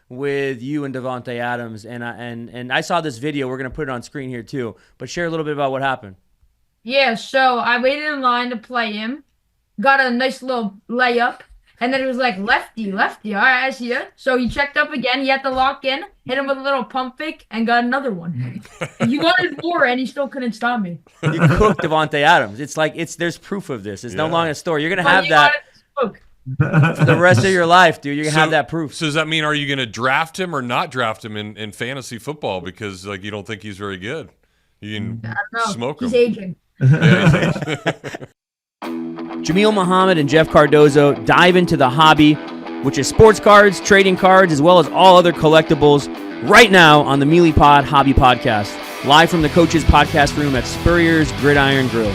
with you and Davante Adams, and I saw this video. We're gonna put it on screen here too, but share a little bit about what happened. Yeah, so I waited in line to play him, got a nice little layup, and then it was like lefty, lefty. All right, I see you. So he checked up again. He had to lock in, hit him with a little pump fake, and got another one. He wanted more, and he still couldn't stop me. You cooked Davante Adams. It's like there's proof of this. It's no longer Yeah. a story. You're gonna But have he wanted that to smoke. for the rest of your life, dude. You're gonna have that proof. So does that mean are you going to draft him or not draft him in fantasy football because like you don't think he's very good? You can I don't know. smoke He's him. aging. Yeah, Jameel Muhammad and Jeff Cardozo dive into the hobby, which is sports cards, trading cards, as well as all other collectibles, right now on the Meelypod Hobby Podcast, live from the Coaches Podcast Room at Spurrier's Gridiron Grill.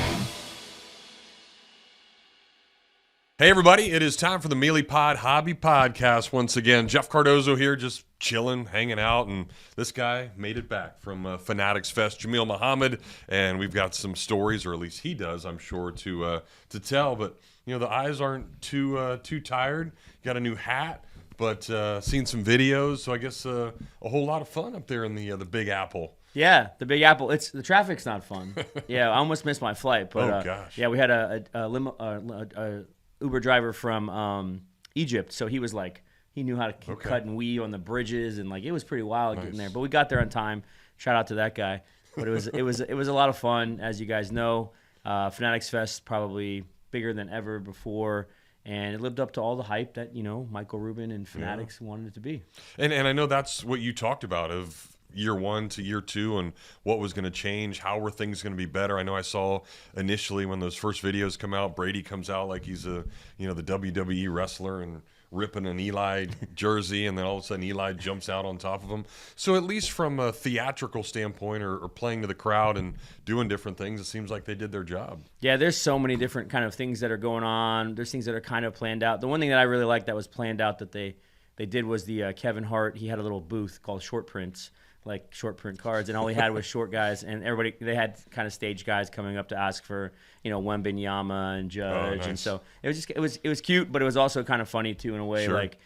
Hey everybody, it is time for the Meelypod Hobby Podcast once again. Jeff Cardozo here, just chilling, hanging out, and this guy made it back from Fanatics Fest, Jameel Muhammad, and we've got some stories, or at least he does, I'm sure, to tell. But you know, the eyes aren't too tired. Got a new hat, but seen some videos, so I guess a whole lot of fun up there in the Big Apple. Yeah, the Big Apple. The traffic's not fun. Yeah, I almost missed my flight, but Oh, gosh. yeah, we had a Uber driver from Egypt, so he was like, he knew how to cut and weave on the bridges, and like it was pretty wild getting there. But we got there on time. Shout out to that guy. But it was a lot of fun, as you guys know. Fanatics Fest probably bigger than ever before, and it lived up to all the hype that Michael Rubin and Fanatics wanted it to be. And I know that's what you talked about of year one to year two and what was going to change, how were things going to be better. I know I saw initially when those first videos come out, Brady comes out like he's the WWE wrestler and ripping an Eli jersey, and then all of a sudden Eli jumps out on top of him. So at least from a theatrical standpoint or playing to the crowd and doing different things, it seems like they did their job. Yeah, there's so many different kind of things that are going on. There's things that are kind of planned out. The one thing that I really liked that was planned out that they did was the Kevin Hart. He had a little booth called Short Prints, like short print cards, and all he had was short guys, and they had kind of stage guys coming up to ask for Wembanyama and Judge. Nice. And so it was cute, but it was also kind of funny too in a way. Sure. Like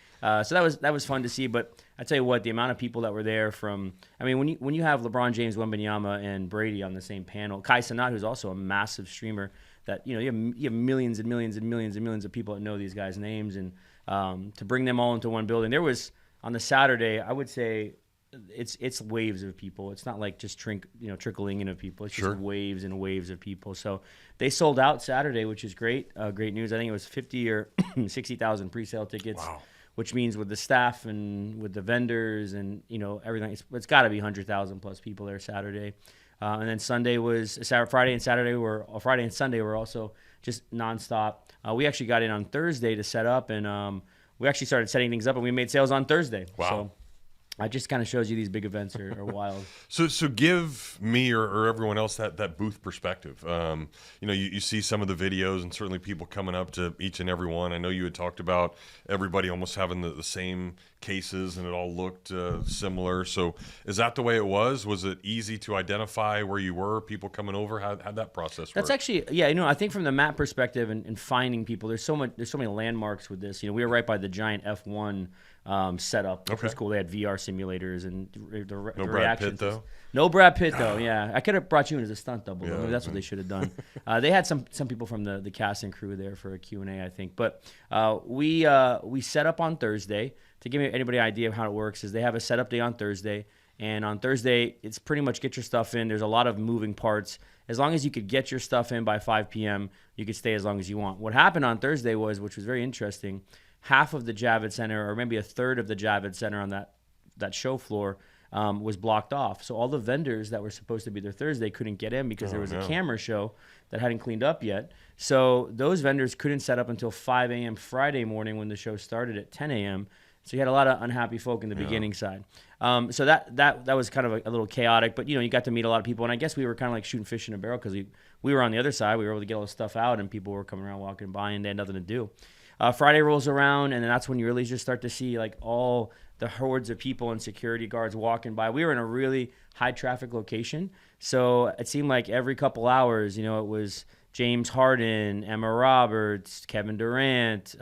so that was fun to see. But I tell you what, the amount of people that were there when you have LeBron James, Wembanyama, and Brady on the same panel, Kai Cenat, who's also a massive streamer, that you have millions and millions and millions and millions of people that know these guys' names, and to bring them all into one building. There was on the Saturday, I would say, it's waves of people. It's not like just trickling in of people. It's just waves and waves of people. So they sold out Saturday, which is great. Great news. I think it was 50 or 60,000 pre-sale tickets. Wow. Which means with the staff and with the vendors and everything, it's got to be 100,000 plus people there Saturday. And then Friday and Sunday were also just nonstop. We actually got in on Thursday to set up, and we actually started setting things up, and we made sales on Thursday. Wow. So it just kind of shows you these big events are wild. So give me or everyone else that booth perspective. You see some of the videos and certainly people coming up to each and every one. I know you had talked about everybody almost having the same cases and it all looked similar. So is that the way it was? Was it easy to identify where you were, people coming over? How'd that process work? That's actually, I think from the map perspective and finding people, there's so many landmarks with this. We were right by the giant F1 setup, which was cool. They had VR simulators and the No Brad reactions. Pitt, though? No Brad Pitt, though, yeah. I could have brought you in as a stunt double. Yeah, Maybe that's what they should have done. They had some people from the cast and crew there for a Q&A, I think. But we set up on Thursday. To give anybody an idea of how it works is they have a setup day on Thursday. And on Thursday, it's pretty much get your stuff in. There's a lot of moving parts. As long as you could get your stuff in by 5 p.m., you could stay as long as you want. What happened on Thursday which was very interesting, half of the Javits Center, or maybe a third of the Javits Center on that show floor was blocked off. So all the vendors that were supposed to be there Thursday couldn't get in because there was a camera show that hadn't cleaned up yet. So those vendors couldn't set up until 5 a.m. Friday morning when the show started at 10 a.m. So you had a lot of unhappy folk in the beginning side. So that was kind of a little chaotic, but you got to meet a lot of people, and I guess we were kind of like shooting fish in a barrel because we were on the other side. We were able to get all the stuff out, and people were coming around, walking by, and they had nothing to do. Friday rolls around, and then that's when you really just start to see like all the hordes of people and security guards walking by. We were in a really high traffic location, so it seemed like every couple hours, it was James Harden, Emma Roberts, Kevin Durant,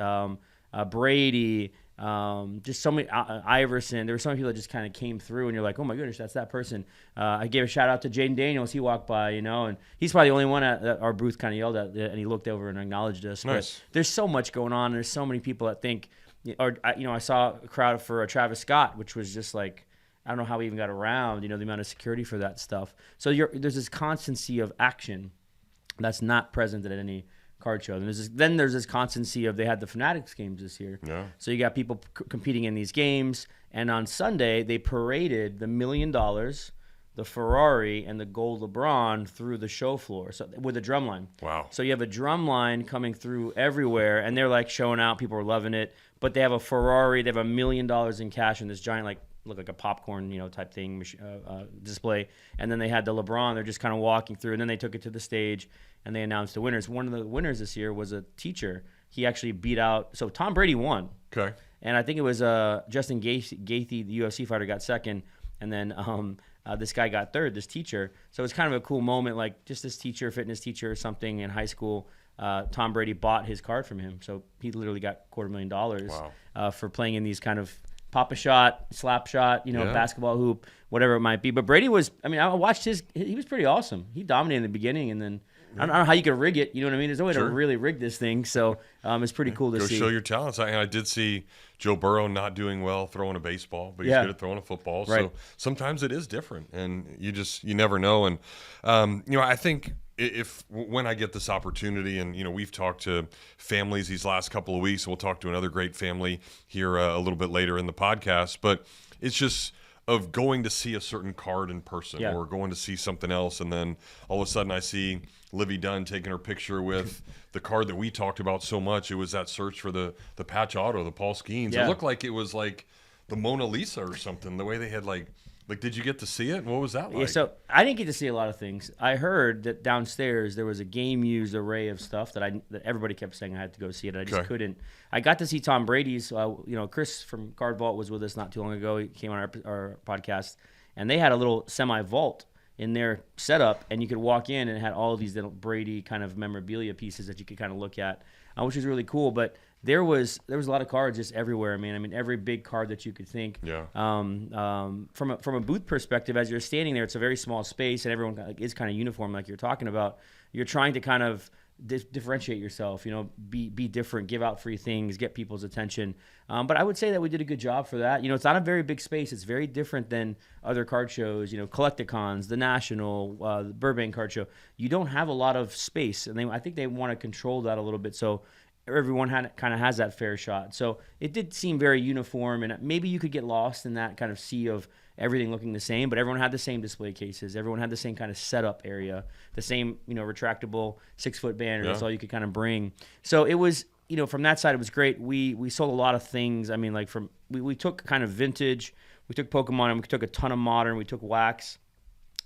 Brady, just so many Iverson. There were so many people that just kind of came through, and you're like, oh my goodness, that's that person. I gave a shout out to Jaden Daniels. He walked by, and he's probably the only one that our booth kind of yelled at, and he looked over and acknowledged us. Nice. But there's so much going on. There's so many people that think, or I saw a crowd for a Travis Scott, which was just like, I don't know how we even got around, the amount of security for that stuff. So there's this constancy of action that's not present at any card show. And there's this constancy of, they had the Fanatics games this year. Yeah. So you got people competing in these games. And on Sunday, they paraded the $1 million, the Ferrari, and the gold LeBron through the show floor, so with a drum line. Wow. So you have a drum line coming through everywhere, and they're like showing out. People are loving it. But they have a Ferrari. They have $1 million in cash in this giant, look like a popcorn, type thing, display. And then they had the LeBron. They're just kind of walking through, and then they took it to the stage, and they announced the winners. One of the winners this year was a teacher. He actually beat out. So Tom Brady won. Okay. And I think it was Justin Gaethje, the UFC fighter, got second, and then this guy got third. This teacher. So it's kind of a cool moment, like just this teacher, fitness teacher or something in high school. Tom Brady bought his card from him, so he literally got $250,000 Wow. For playing in these kind of pop a shot, slap shot, basketball hoop, whatever it might be. But Brady was, I watched he was pretty awesome. He dominated in the beginning, and then I don't know how you could rig it. You know what I mean? There's no way to really rig this thing. So it's pretty cool to see. Go show your talents. I did see Joe Burrow not doing well throwing a baseball, but he's good at throwing a football. Right. So sometimes it is different, and you never know. And I think when I get this opportunity, and we've talked to families these last couple of weeks, and we'll talk to another great family here a little bit later in the podcast, but it's just of going to see a certain card in person or going to see something else, and then all of a sudden I see Livy Dunn taking her picture with the card that we talked about so much. It was that search for the patch auto, the Paul Skeens. Yeah. It looked like it was like the Mona Lisa or something, the way they had like did you get to see it? What was that like? Yeah, so I didn't get to see a lot of things. I heard that downstairs there was a game-used array of stuff that everybody kept saying I had to go see it. I just couldn't. I got to see Tom Brady's. Chris from Card Vault was with us not too long ago. He came on our podcast, and they had a little semi-vault in their setup, and you could walk in and it had all of these little Brady kind of memorabilia pieces that you could kind of look at, which was really cool. But there was a lot of cards just everywhere, man. Every big card that you could think. Yeah. From a booth perspective, as you're standing there, it's a very small space, and everyone is kind of uniform, like you're talking about. You're trying to kind of differentiate yourself, be different, give out free things, get people's attention. But I would say that we did a good job for that. It's not a very big space. It's very different than other card shows, Collecticons, the National, the Burbank Card Show. You don't have a lot of space, and I think they want to control that a little bit. So everyone kind of has that fair shot. So it did seem very uniform, and maybe you could get lost in that kind of sea of everything looking the same, but everyone had the same display cases. Everyone had the same kind of setup area, the same, retractable 6-foot banner. That's all you could kind of bring. So it was, from that side, it was great. We sold a lot of things. We took kind of vintage, we took Pokemon, and we took a ton of modern, we took wax.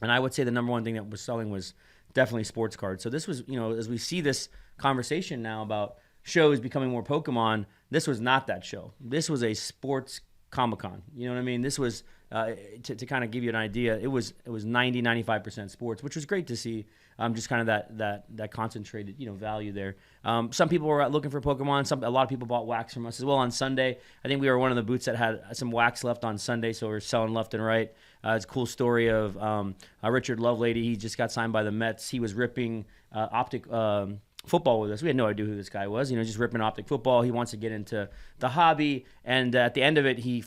And I would say the number one thing that was selling was definitely sports cards. So this was, as we see this conversation now about shows becoming more Pokemon, this was not that show. This was a sports Comic-Con. You know what I mean? This was, to kind of give you an idea, it was 90-95% sports, which was great to see. Just kind of that concentrated, value there. Some people were looking for Pokemon. A lot of people bought wax from us as well on Sunday. I think we were one of the booths that had some wax left on Sunday, so we were selling left and right. It's a cool story of Richard Lovelady. He just got signed by the Mets. He was ripping optic football with us. We had no idea who this guy was, just ripping optic football. He wants to get into the hobby, and at the end of it, he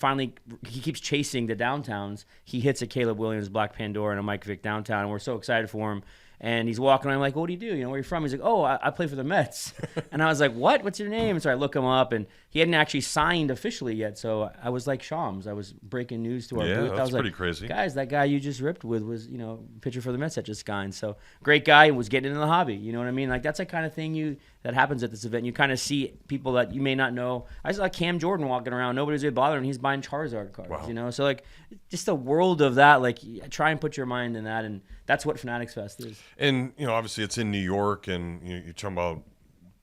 keeps chasing the downtowns. He hits a Caleb Williams Black Pandora and a Mike Vick downtown, and we're so excited for him. And he's walking around, I'm like, what do you do? Where are you from? He's like, oh, I play for the Mets. And I was like, what? What's your name? So I look him up, and he hadn't actually signed officially yet. So I was like Shams. I was breaking news to our booth. Yeah, that's I was pretty like, crazy. Guys, that guy you just ripped with was, pitcher for the Mets that just signed. So great guy, and was getting into the hobby. You know what I mean? Like, that's the kind of thing that happens at this event. You kind of see people that you may not know. I saw Cam Jordan walking around. Nobody's really bothering him. He's buying Charizard cards, Wow. So, like, just the world of that, like, try and put your mind in that, and that's what Fanatics Fest is. And, obviously it's in New York, and you're talking about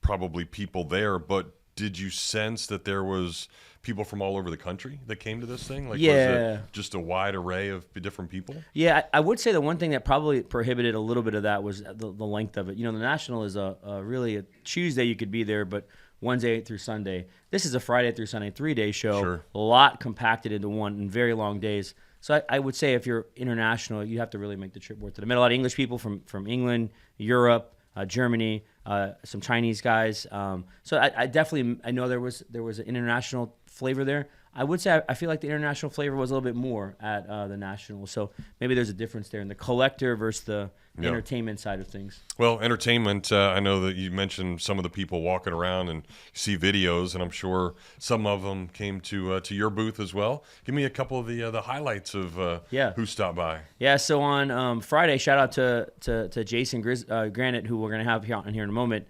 probably people there, but did you sense that there was people from all over the country that came to this thing? Like, was it just a wide array of different people? Yeah, I would say the one thing that probably prohibited a little bit of that was the length of it. The National is really a Tuesday you could be there, but Wednesday through Sunday. This is a Friday through Sunday 3-day show. Sure. A lot compacted into one in very long days. So I would say if you're international, you have to really make the trip worth it. I met a lot of English people from England, Europe, Germany, some Chinese guys. So I definitely I know there was an international flavor there. I would say I feel like the international flavor was a little bit more at the national. So maybe there's a difference there in the collector versus the entertainment side of things. Well, entertainment, I know that you mentioned some of the people walking around and see videos, and I'm sure some of them came to your booth as well. Give me a couple of the highlights of who stopped by. Yeah, so on Friday, shout out to Jason Granet, who we're going to have here in a moment.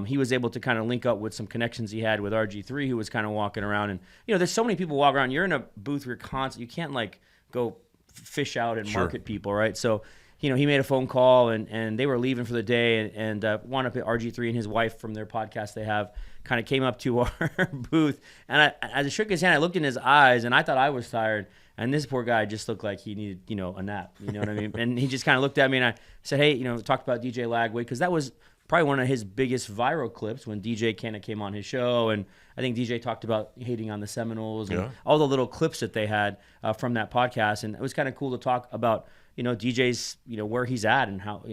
He was able to kind of link up with some connections he had with RG3, who was kind of walking around. And, there's so many people walk around. You're in a booth where you can't, go fish out and market people, right? So, he made a phone call, and they were leaving for the day, and wound up at RG3 and his wife from their podcast they have kind of came up to our booth. And as I shook his hand, I looked in his eyes, and I thought I was tired. And this poor guy just looked like he needed, a nap. You know what I mean? And he just kind of looked at me, and I said, hey, talked about DJ Lagway, because that was probably one of his biggest viral clips when DJ kind of came on his show. And I think DJ talked about hating on the Seminoles and all the little clips that they had from that podcast. And it was kind of cool to talk about, DJ's, where he's at and how,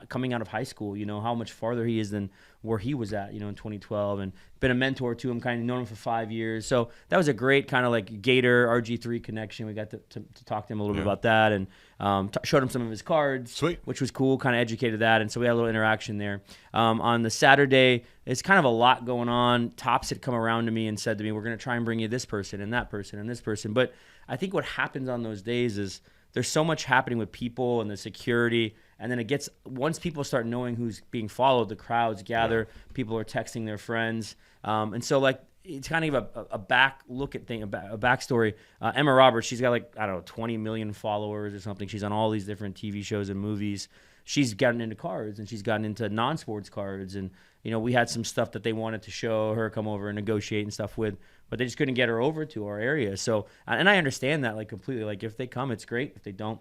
coming out of high school, how much farther he is than where he was at, in 2012, and been a mentor to him, kind of known him for 5 years. So that was a great kind of like Gator RG3 connection. We got to talk to him a little bit about that, and showed him some of his cards, Sweet. Which was cool, kind of educated that. And so we had a little interaction there. On the Saturday, it's kind of a lot going on. Tops had come around to me and said to me, we're going to try and bring you this person and that person and this person. But I think what happens on those days is there's so much happening with people and the security, and then once people start knowing who's being followed, the crowds gather, people are texting their friends, and so it's kind of a back look at a backstory. Emma Roberts, she's got 20 million followers or something. She's on all these different TV shows and movies. She's gotten into cards, and she's gotten into non-sports cards, and we had some stuff that they wanted to show her, come over and negotiate and stuff with, but they just couldn't get her over to our area. So, and I understand that completely. If they come, it's great. If they don't,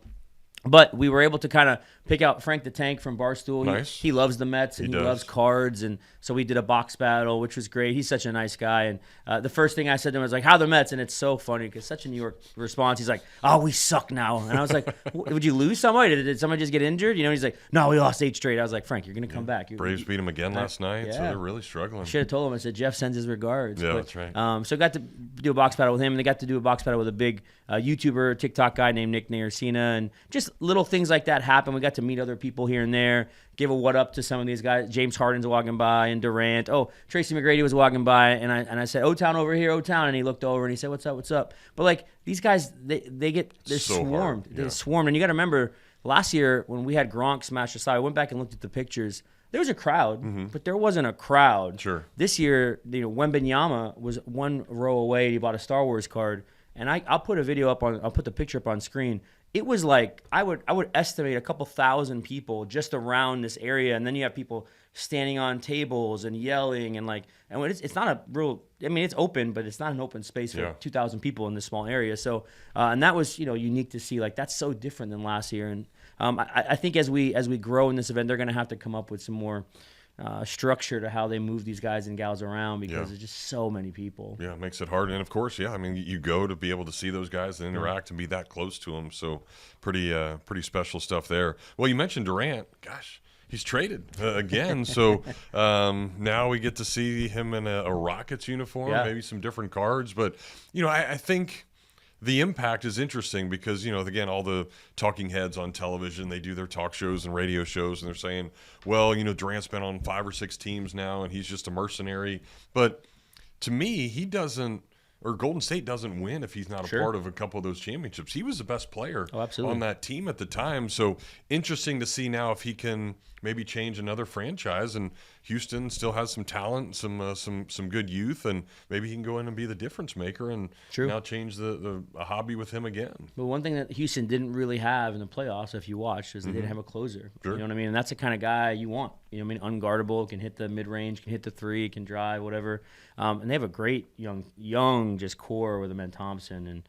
but we were able to kind of pick out Frank the Tank from Barstool. Nice. He loves the Mets, and he loves cards, and so we did a box battle, which was great. He's such a nice guy, and the first thing I said to him was how are the Mets? And it's so funny because such a New York response. He's like, oh, we suck now. And I was like, would you lose somebody? Did somebody just get injured? He's like, no, we lost 8 straight. I was like, Frank, you're going to come back. Braves beat him again last night, so they're really struggling. I should have told him. I said, Jeff sends his regards. Yeah, that's right. So got to do a box battle with him, and they got to do a box battle with a big YouTuber, TikTok guy named Nick Naircina, and just little things like that happen. We got to meet other people here and there, give a what up to some of these guys. James Harden's walking by, and Durant. Oh, Tracy McGrady was walking by, and I said, O-Town over here, O-Town, and he looked over and he said, what's up? But these guys, they're so swarmed. Hard. They're swarmed, and you got to remember last year when we had Gronk smash aside, I went back and looked at the pictures. There was a crowd, but there wasn't a crowd. Sure. This year, Wembanyama was one row away. He bought a Star Wars card, and I'll put I'll put the picture up on screen. It was I would estimate a couple thousand people just around this area, and then you have people standing on tables and yelling and it's not a real. I mean, it's open, but it's not an open space for 2,000 people in this small area. So and that was unique to see. That's so different than last year, and I think as we grow in this event, they're going to have to come up with some more structure to how they move these guys and gals around because there's just so many people. Yeah, it makes it hard. And of course, I mean, you go to be able to see those guys and interact and be that close to them. So pretty special stuff there. Well, you mentioned Durant. Gosh, he's traded again. So now we get to see him in a Rockets uniform, maybe some different cards. But, I think the impact is interesting because, again, all the talking heads on television, they do their talk shows and radio shows, and they're saying, well, Durant's been on 5 or 6 teams now, and he's just a mercenary. But to me, he doesn't, or Golden State doesn't win if he's not a part of a couple of those championships. He was the best player on that team at the time. So interesting to see now if he can maybe change another franchise. And Houston still has some talent, some good youth, and maybe he can go in and be the difference maker and now change the hobby with him again. But one thing that Houston didn't really have in the playoffs, if you watched, is they didn't have a closer. Sure. You know what I mean? And that's the kind of guy you want. Unguardable, can hit the mid-range, can hit the 3, can drive, whatever. And they have a great young just core with Amen Thompson. And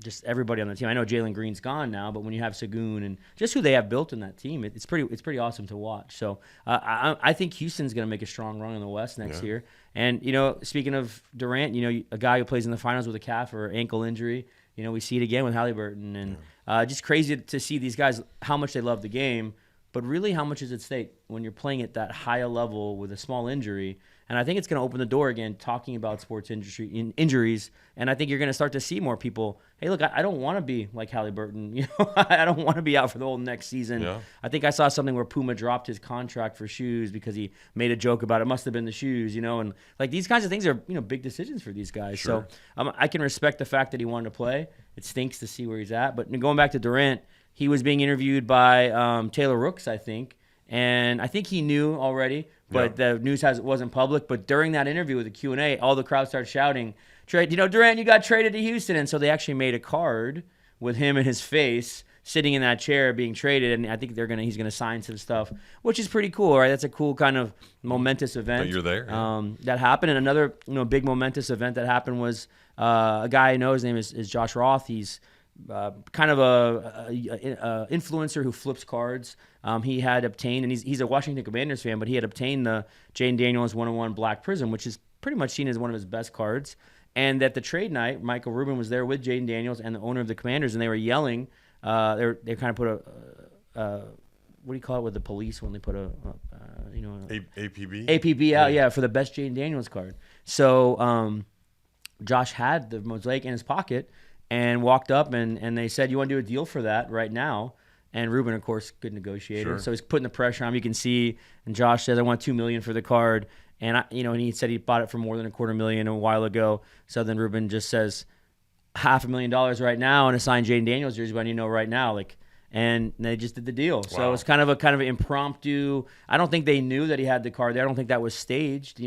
just everybody on the team. I know Jalen Green's gone now, but when you have Sagoon and just who they have built in that team, it's pretty awesome to watch. So I think Houston's going to make a strong run in the West next year. And, speaking of Durant, a guy who plays in the finals with a calf or ankle injury, we see it again with Halliburton. And just crazy to see these guys, how much they love the game, but really how much is at stake when you're playing at that higher level with a small injury. And I think it's going to open the door again, talking about sports industry injuries. And I think you're going to start to see more people. Hey, look, I don't want to be like Halliburton. I don't want to be out for the whole next season. Yeah. I think I saw something where Puma dropped his contract for shoes because he made a joke about it. Must have been the shoes, And like these kinds of things are, big decisions for these guys. Sure. So I can respect the fact that he wanted to play. It stinks to see where he's at. But going back to Durant, he was being interviewed by Taylor Rooks, I think. And I think he knew already, but the news wasn't public. But during that interview with the Q&A, all the crowd started shouting, Durant, you got traded to Houston. And so they actually made a card with him and his face sitting in that chair being traded. And I think he's gonna sign some stuff, which is pretty cool, right? That's a cool kind of momentous event. But you're there. That happened. And another big momentous event that happened was a guy I know, his name is Josh Roth. He's kind of a influencer who flips cards. He had obtained, and he's a Washington Commanders fan, but he had obtained the Jane Daniels 101 Black Prism, which is pretty much seen as one of his best cards. And at the trade night, Michael Rubin was there with Jane Daniels and the owner of the Commanders, and they were yelling. They kind of put what do you call it with the police when they put APB? APB out, for the best Jane Daniels card. So Josh had the mosaic in his pocket and walked up and they said, you want to do a deal for that right now? And Ruben, of course, good negotiator. Sure. So he's putting the pressure on him. You can see, and Josh says, I want $2 million for the card. And and he said he bought it for more than $250,000 a while ago. So then Ruben just says $500,000 right now and a signed Jane Daniels jersey, but right now, and they just did the deal. Wow. So it's kind of an impromptu. I don't think they knew that he had the card there. I don't think that was staged,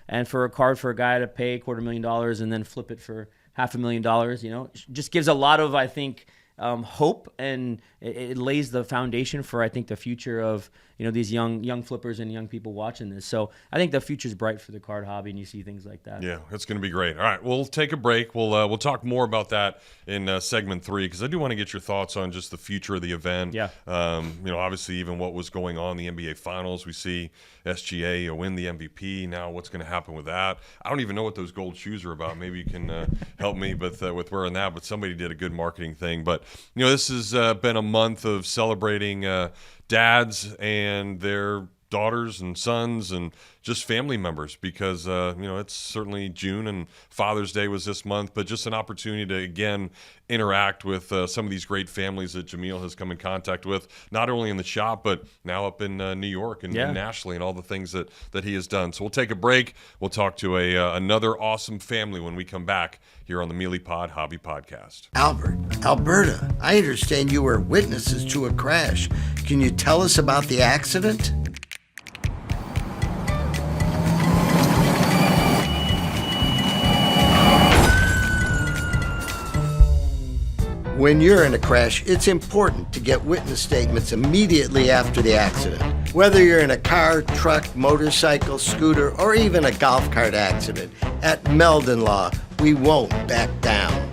And for a card for a guy to pay $250,000 and then flip it for $500,000, just gives a lot of, I think, hope, and it lays the foundation for, I think, the future of these young flippers and young people watching this. So I think the future's bright for the card hobby, and you see things like that. Yeah, it's going to be great. All right, we'll take a break. We'll talk more about that in segment 3 because I do want to get your thoughts on just the future of the event. Yeah. Obviously even what was going on in the NBA Finals. We see SGA win the MVP. Now what's going to happen with that? I don't even know what those gold shoes are about. Maybe you can help me with wearing that. But somebody did a good marketing thing. But this has been a month of celebrating dads and their daughters and sons and just family members because, it's certainly June and Father's Day was this month, but just an opportunity to, again, interact with some of these great families that Jameel has come in contact with, not only in the shop, but now up in New York and nationally and all the things that he has done. So we'll take a break. We'll talk to another awesome family when we come back here on the Meelypod Hobby Podcast. Albert, Alberta, I understand you were witnesses to a crash. Can you tell us about the accident? When you're in a crash, it's important to get witness statements immediately after the accident. Whether you're in a car, truck, motorcycle, scooter, or even a golf cart accident, at Meldon Law, we won't back down.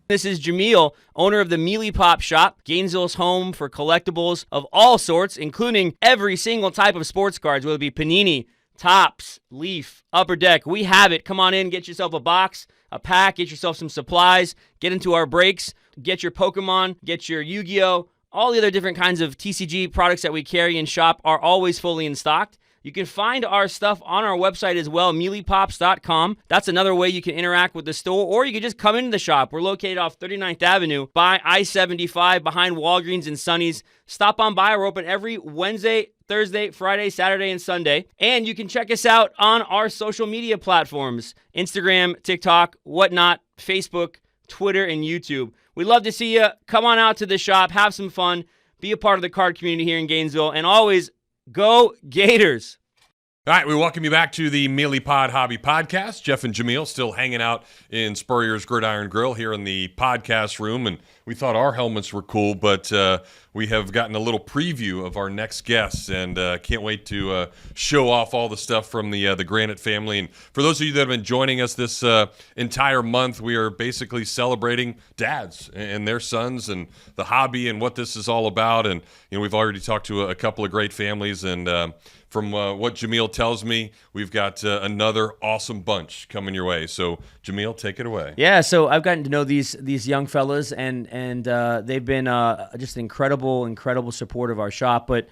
This is Jameel, owner of the Meelypop shop, Gainesville's home for collectibles of all sorts, including every single type of sports cards, whether it be Panini, Topps, Leaf, Upper Deck. We have it. Come on in, get yourself a box, a pack, get yourself some supplies, get into our breaks, get your Pokemon, get your Yu-Gi-Oh! All the other different kinds of TCG products that we carry and shop are always fully in stock. You can find our stuff on our website as well, Meelypops.com. That's another way you can interact with the store, or you can just come into the shop. We're located off 39th Avenue by I-75 behind Walgreens and Sonny's. Stop on by. We're open every Wednesday, Thursday, Friday, Saturday, and Sunday. And you can check us out on our social media platforms, Instagram, TikTok, whatnot, Facebook, Twitter, and YouTube. We'd love to see you. Come on out to the shop, have some fun, be a part of the card community here in Gainesville, and always go Gators. All right, we welcome you back to the Meelypod Hobby Podcast. Jeff and Jameel still hanging out in Spurrier's Gridiron Grill here in the podcast room, and we thought our helmets were cool, but we have gotten a little preview of our next guests, and can't wait to show off all the stuff from the Granet family. And for those of you that have been joining us this entire month, we are basically celebrating dads and their sons and the hobby and what this is all about. And we've already talked to a couple of great families, and from what Jameel tells me, we've got another awesome bunch coming your way. So, Jameel, take it away. Yeah, so I've gotten to know these young fellas, and they've been just incredible support of our shop. But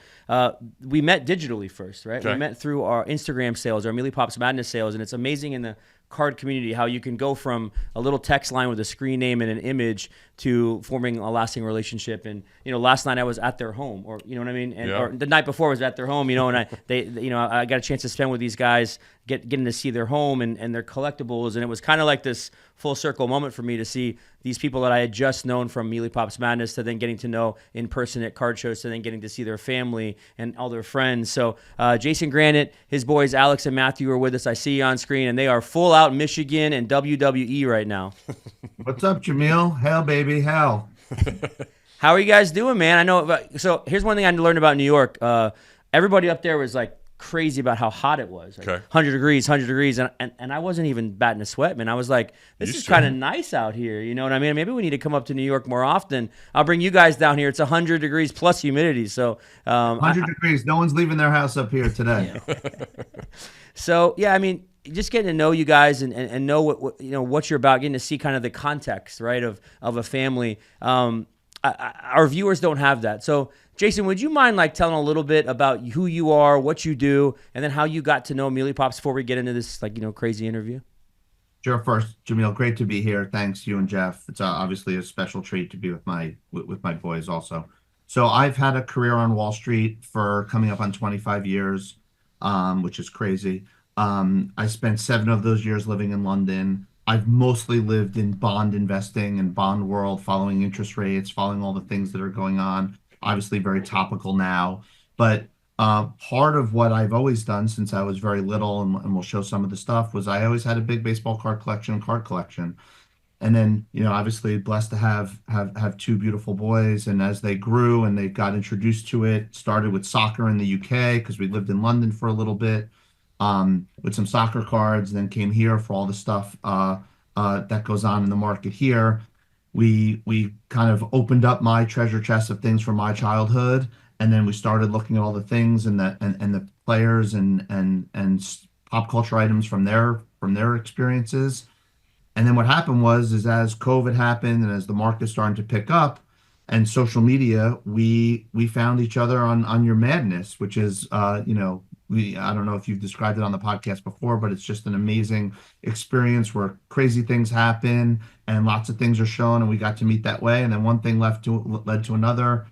we met digitally first, right? Okay. We met through our Instagram sales, our Meelypops Madness sales, and it's amazing in the card community how you can go from a little text line with a screen name and an image to forming a lasting relationship. And last night I was at their home, or you know what I mean, and or the night before I was at their home, and I got a chance to spend with these guys, getting to see their home and their collectibles, and it was kind of like this full circle moment for me to see these people that I had just known from Meelypops Madness to then getting to know in person at card shows, to then getting to see their family and all their friends. So Jason Granet, his boys Alex and Matthew are with us. I see you on screen, and they are full out Michigan and WWE right now. What's up, Jameel? Hell, baby, hell. How are you guys doing, man? I know. So here's one thing I learned about New York. Everybody up there was like crazy about how hot it was. Like 100 degrees. And I wasn't even batting a sweat, man. I was like, this is kind of nice out here. You know what I mean? Maybe we need to come up to New York more often. I'll bring you guys down here. It's 100 degrees plus humidity. So 100 degrees. No one's leaving their house up here today. So, yeah, I mean, just getting to know you guys and know what you're about, getting to see kind of the context, right, of a family. Our viewers don't have that. So, Jason, would you mind telling a little bit about who you are, what you do, and then how you got to know Meelypops before we get into this crazy interview? Sure. First, Jameel, great to be here. Thanks, you and Jeff. It's obviously a special treat to be with my boys also. So I've had a career on Wall Street for coming up on 25 years, which is crazy. I spent 7 of those years living in London. I've mostly lived in bond investing and bond world, following interest rates, following all the things that are going on. Obviously very topical now, but part of what I've always done since I was very little, and we'll show some of the stuff, was I always had a big baseball card collection and card collection. And then, obviously blessed to have 2 beautiful boys. And as they grew and they got introduced to it, started with soccer in the UK because we lived in London for a little bit, with some soccer cards, and then came here for all the stuff that goes on in the market here. We kind of opened up my treasure chest of things from my childhood, and then we started looking at all the things and the players and pop culture items from their experiences. And then what happened is as COVID happened and as the market started to pick up and social media, we found each other on your madness, which is I don't know if you've described it on the podcast before, but it's just an amazing experience where crazy things happen and lots of things are shown, and we got to meet that way. And then one thing led to another.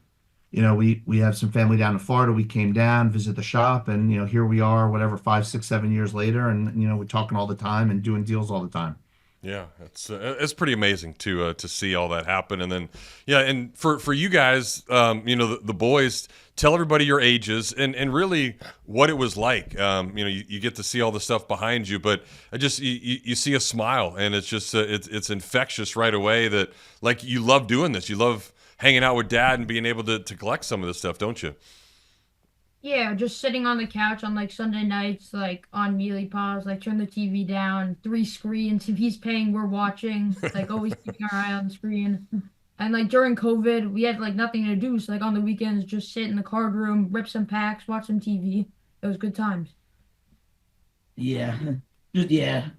We have some family down in Florida. We came down, visit the shop, and here we are, whatever, 5, 6, 7 years later, and we're talking all the time and doing deals all the time. Yeah, it's pretty amazing to see all that happen, and then and for you guys, the boys, tell everybody your ages and really what it was like. You get to see all the stuff behind you, but you see a smile, and it's just it's infectious right away. That you love doing this, you love hanging out with Dad and being able to collect some of this stuff, don't you? Yeah, just sitting on the couch on Sunday nights, on Meelypods, turn the TV down, 3 screens. If he's paying, we're watching. Always keeping our eye on the screen. And during COVID, we had nothing to do. So on the weekends, just sit in the card room, rip some packs, watch some TV. It was good times. Yeah,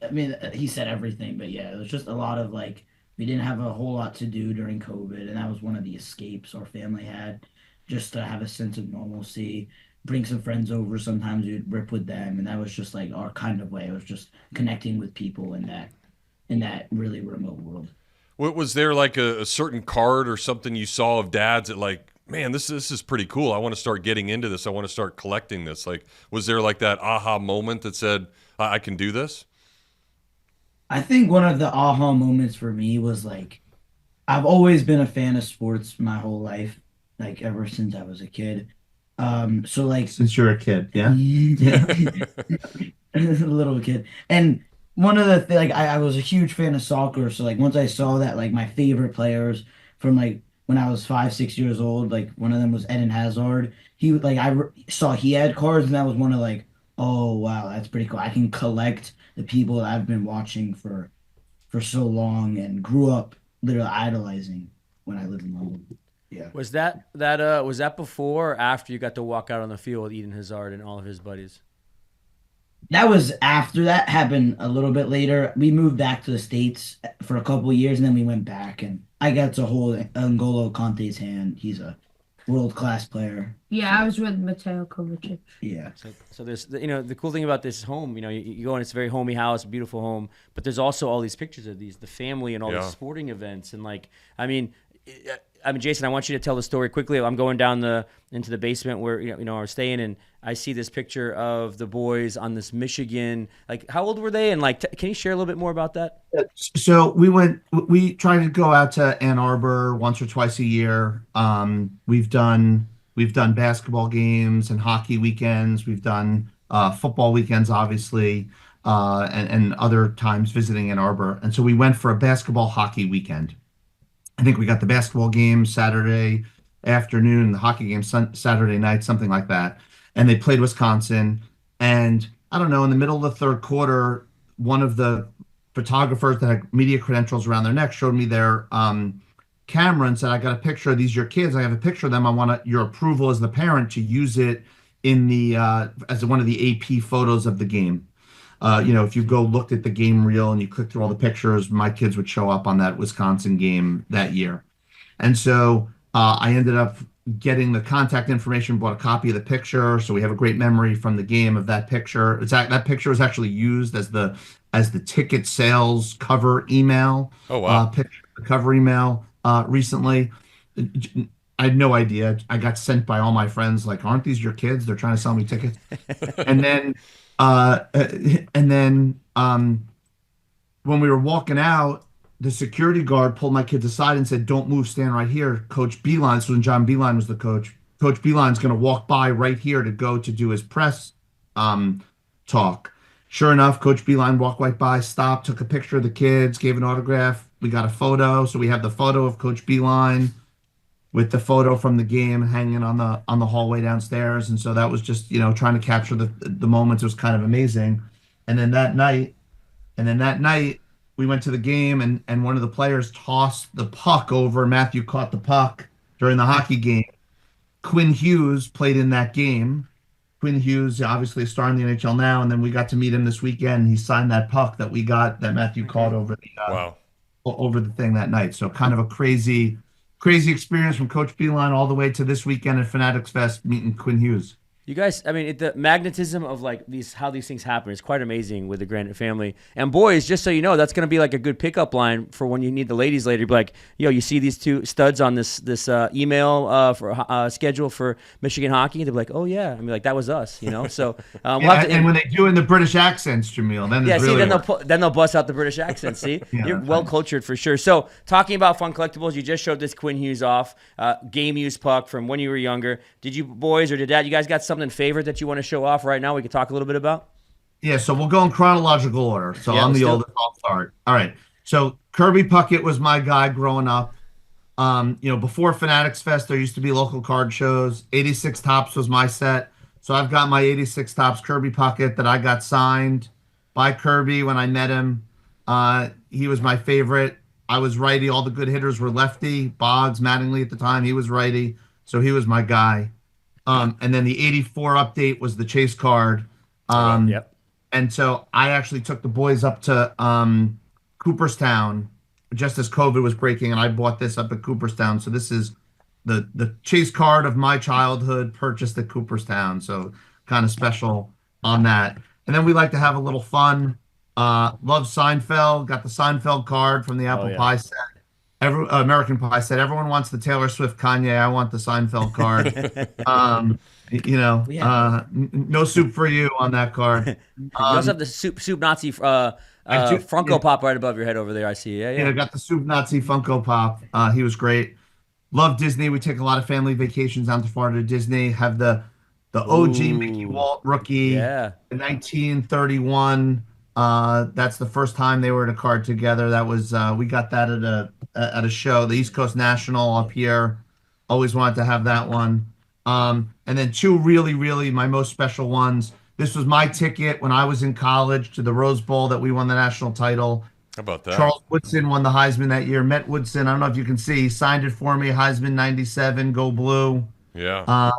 I mean, he said everything, but yeah, it was just a lot of we didn't have a whole lot to do during COVID, and that was one of the escapes our family had, just to have a sense of normalcy. Bring some friends over. Sometimes we'd rip with them, and that was just our kind of way. It was just connecting with people in that really remote world. Was there a certain card or something you saw of Dad's that man, this is pretty cool. I want to start getting into this. I want to start collecting this. Was there that aha moment that said, I can do this? I think one of the aha moments for me was I've always been a fan of sports my whole life, ever since I was a kid. So like Since you're a kid, yeah. a little kid. And one of the like I was a huge fan of soccer, so like once I saw that like my favorite players from like when I was 5, 6 years old, like one of them was Eden Hazard. He like saw he had cards, and that was one of like, oh wow, that's pretty cool. I can collect the people that I've been watching for so long and grew up literally idolizing when I lived in London. Yeah. Was that before or after you got to walk out on the field with Eden Hazard and all of his buddies? That was after that happened a little bit later. We moved back to the States for a couple of years, and then we went back, and I got to hold N'Golo Kante's hand. He's a world-class player. Yeah, I was with Mateo Kovacic. Yeah. So there's, the cool thing about this home, you go in, it's a very homey house, beautiful home, but there's also all these pictures of the family and all these sporting events. And like, Jason, I want you to tell the story quickly. I'm going down into the basement where, we're staying, and I see this picture of the boys on this Michigan, like how old were they? And like, can you share a little bit more about that? So we try to go out to Ann Arbor once or twice a year. We've done basketball games and hockey weekends. We've done football weekends, obviously, and other times visiting Ann Arbor. And so we went for a basketball hockey weekend. I think we got the basketball game Saturday afternoon, the hockey game Saturday night, something like that. And they played Wisconsin. And I don't know, in the middle of the third quarter, one of the photographers that had media credentials around their neck showed me their camera and said, I got a picture of these, your kids. I have a picture of them. I want your approval as the parent to use it in the as one of the AP photos of the game. If you go looked at the game reel and you click through all the pictures, my kids would show up on that Wisconsin game that year. And so I ended up getting the contact information, bought a copy of the picture. So we have a great memory from the game of that picture. That picture was actually used as the ticket sales cover email. Oh, wow. Picture, the cover email recently. I had no idea. I got sent by all my friends, like, aren't these your kids? They're trying to sell me tickets. And then when we were walking out, the security guard pulled my kids aside and said, don't move, stand right here. Coach Beeline, so when John Beeline was the coach, Coach Beeline's going to walk by right here to go to do his press talk. Sure enough, Coach Beeline walked right by, stopped, took a picture of the kids, gave an autograph. We got a photo. So we have the photo of Coach Beeline with the photo from the game hanging on the hallway downstairs. And so that was just, trying to capture the moments. It was kind of amazing. And then that night we went to the game, and one of the players tossed the puck over. Matthew caught the puck during the hockey game. Quinn Hughes played in that game. Quinn Hughes, obviously a star in the NHL now, and then we got to meet him this weekend. He signed that puck that Matthew caught over the thing that night. So kind of a crazy experience from Coach Beeline all the way to this weekend at Fanatics Fest meeting Quinn Hughes. You guys, the magnetism of like how these things happen is quite amazing with the Granet family. And boys, just so you know, that's going to be like a good pickup line for when you need the ladies later. Be like, yo, you see these two studs on this email for schedule for Michigan hockey? They'll be like, oh yeah, that was us, So and when they do in the British accents, Jameel, then then they'll bust out the British accent. See, you're well cultured for sure. So talking about fun collectibles, you just showed this Quinn Hughes off game used puck from when you were younger. Did you boys or did Dad? You guys got something favorite that you want to show off right now? We could talk a little bit about. Yeah, so we'll go in chronological order. So I'm the oldest. I'll start. All right. So Kirby Puckett was my guy growing up. Before Fanatics Fest, there used to be local card shows. 86 Tops was my set. So I've got my 86 Tops Kirby Puckett that I got signed by Kirby when I met him. He was my favorite. I was righty. All the good hitters were lefty. Boggs, Mattingly at the time, he was righty. So he was my guy. And then the 84 update was the chase card. Yep. And so I actually took the boys up to Cooperstown just as COVID was breaking, and I bought this up at Cooperstown. So this is the chase card of my childhood purchased at Cooperstown. So kind of special on that. And then we like to have a little fun. Love Seinfeld. Got the Seinfeld card from the Apple Pie set. American Pie said, everyone wants the Taylor Swift Kanye. I want the Seinfeld card. No soup for you on that card. You also have the soup Nazi Funko Pop right above your head over there. I see. Yeah. Got the soup Nazi Funko Pop. He was great. Love Disney. We take a lot of family vacations down to Florida to Disney. Have the OG Mickey Ooh. Walt rookie, Yeah. the 1931. That's the first time they were in a card together. That was we got that at a show, the East Coast National up here. Always wanted to have that one. And then two really my most special ones. This was my ticket when I was in college to the Rose Bowl that we won the national title. How about that? Charles Woodson won the Heisman that year. Met Woodson. I don't know if you can see. He signed it for me. Heisman 97. Go Blue. Yeah.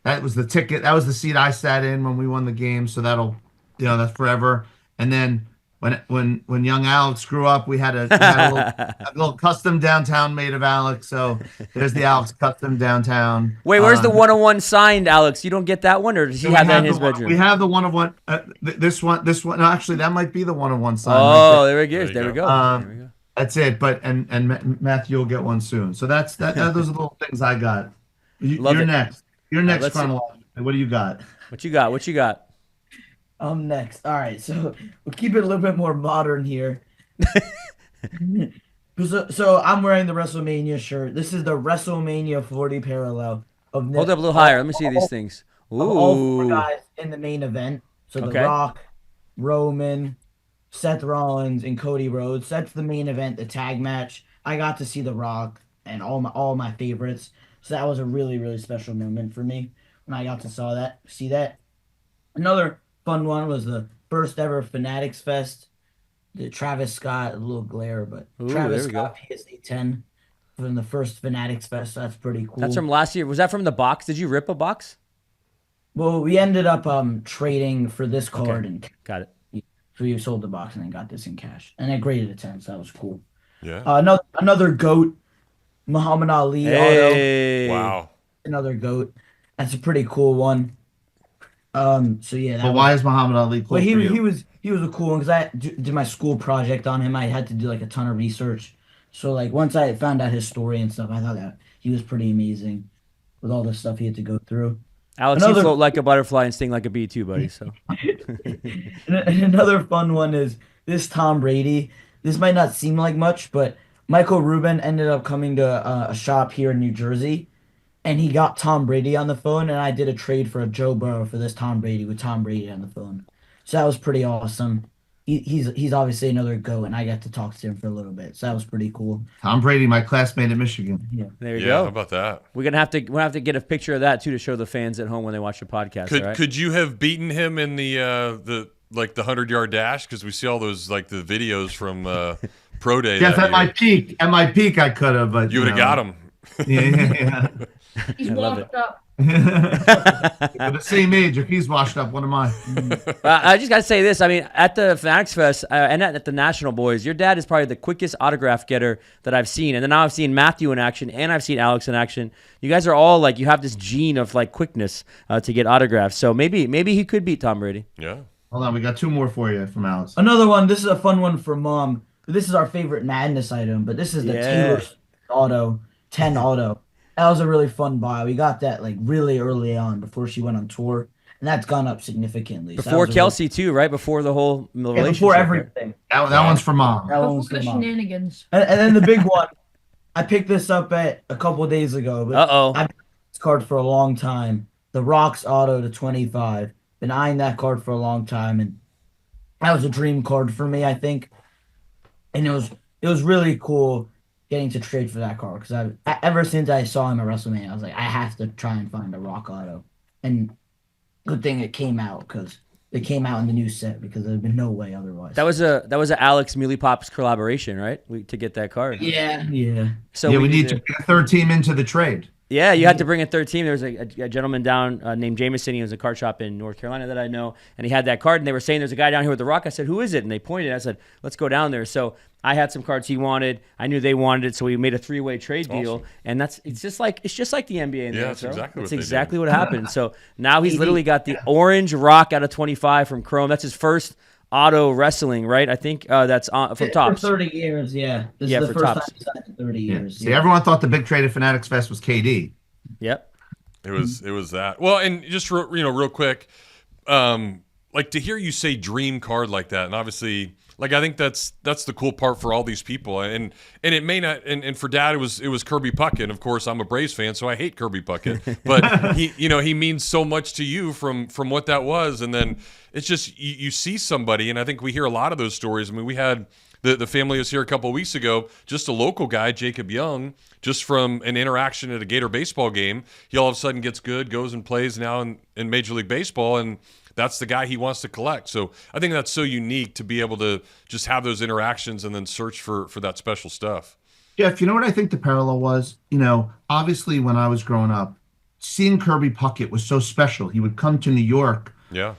That was the ticket. That was the seat I sat in when we won the game. So that'll, that's forever. And then when young Alex grew up, we had a little custom downtown made of Alex. So there's the Alex custom downtown. Wait, where's the 101 signed, Alex? You don't get that one, or does he have that in his bedroom? We have the 101. This one. No, actually, that might be the 101 sign. Oh, there we go. There we go. That's it. But and Matthew will get one soon. So that's that. Those are the little things I got. You're next. You're next, chronologically. What do you got? What you got? What you got? I'm next. All right, so we'll keep it a little bit more modern here. So I'm wearing the WrestleMania shirt. This is the WrestleMania 40 parallel of Hold up a little higher. Let me see these things. Ooh. Of all four guys in the main event. So Okay. The Rock, Roman, Seth Rollins, and Cody Rhodes. That's the main event, the tag match. I got to see The Rock and all my favorites. So that was a really special moment for me when I got to see that. Another fun one was the first ever Fanatics Fest. The Travis Scott, a little glare, but Ooh, Travis there we go. Scott PSA 10 from the first Fanatics Fest. So that's pretty cool. That's from last year. Was that from the box? Did you rip a box? Well, we ended up trading for this card, and Got it. so we sold the box and then got this in cash, and I graded a 10, so that was cool. Yeah. Another GOAT, Muhammad Ali Hey. Wow. another GOAT. That's a pretty cool one. So yeah. But why is Muhammad Ali cool Well, for you? he was a cool one because I did my school project on him. I had to do like a ton of research. So like once I found out his story and stuff, I thought that he was pretty amazing with all the stuff he had to go through. Alex, you float like a butterfly and sting like a bee too, buddy. So And another fun one is this Tom Brady. This might not seem like much, but Michael Rubin ended up coming to a shop here in New Jersey, and he got Tom Brady on the phone, and I did a trade for a Joe Burrow for this Tom Brady with Tom Brady on the phone. So that was pretty awesome. He's obviously another GOAT, and I got to talk to him for a little bit. So that was pretty cool. Tom Brady, my classmate at Michigan. there you Yeah. go. How about that? We're gonna have to get a picture of that too to show the fans at home when they watch the podcast. Could all right? could you have beaten him in the 100-yard dash? Because we see all those like the videos from Pro Day. Yes, that at my year. peak, I could have, but You would have got him. Yeah. He's I love washed up. We're the same age. If he's washed up, what am I? I just gotta say this. I mean, at the Fanatics Fest and at the National Boys, your dad is probably the quickest autograph getter that I've seen. And then now I've seen Matthew in action, and I've seen Alex in action. You guys are all like, you have this gene of like quickness to get autographs. So maybe he could beat Tom Brady. Yeah. Hold on, we got two more for you from Alex. Another one. This is a fun one for Mom. This is our favorite Madness item, but this is the Taylor Swift auto 10 auto. That was a really fun buy. We got that like really early on before she went on tour, and that's gone up significantly. So that Before was a Kelsey too, right? Before the whole relationship. before right? everything. That one's for Mom. That one Before was the for Mom. shenanigans. And then the big one, I picked this up at a couple of days ago. But Uh-oh. I've had this card for a long time. The Rocks auto to 25. Been eyeing that card for a long time, and that was a dream card for me, I think. And it was really cool getting to trade for that card because ever since I saw him at WrestleMania, I was like, I have to try and find a Rock auto. And good thing it came out because it came out in the new set because there'd been no way otherwise. That was a Alex Meelypops collaboration, right? To get that card. Yeah. So we need to get a third team into the trade. Yeah, you had to bring a third team. There was a gentleman down named Jameson. He was a card shop in North Carolina that I know, and he had that card. And they were saying, "There's a guy down here with the Rock." I said, "Who is it?" And they pointed. I said, "Let's go down there." So I had some cards he wanted. I knew they wanted it, so we made a 3-way trade deal. Awesome. And it's just like the NBA. In Yeah, there, that's bro. exactly That's what they exactly did. what happened. So now he's literally got the orange Rock out of 25 from Chrome. That's his first auto wrestling, right? I think that's from For Topps. 30 years, yeah. This Yeah, is the for first Topps. time he's signed in 30 years. See, everyone thought the big trade at Fanatics Fest was KD. Yep. It was that. Well, and just real quick, like to hear you say dream card like that, and obviously Like, I think that's the cool part for all these people, and it may not. And for Dad, it was Kirby Puckett. Of course, I'm a Braves fan, so I hate Kirby Puckett. But he means so much to you from what that was, and then it's just you see somebody, and I think we hear a lot of those stories. I mean, we had the family was here a couple of weeks ago, just a local guy, Jacob Young, just from an interaction at a Gator baseball game. He all of a sudden gets good, goes and plays now in Major League Baseball, and that's the guy he wants to collect. So I think that's so unique to be able to just have those interactions and then search for that special stuff. Jeff, you know what I think the parallel was? Obviously when I was growing up, seeing Kirby Puckett was so special. He would come to New York. Yeah.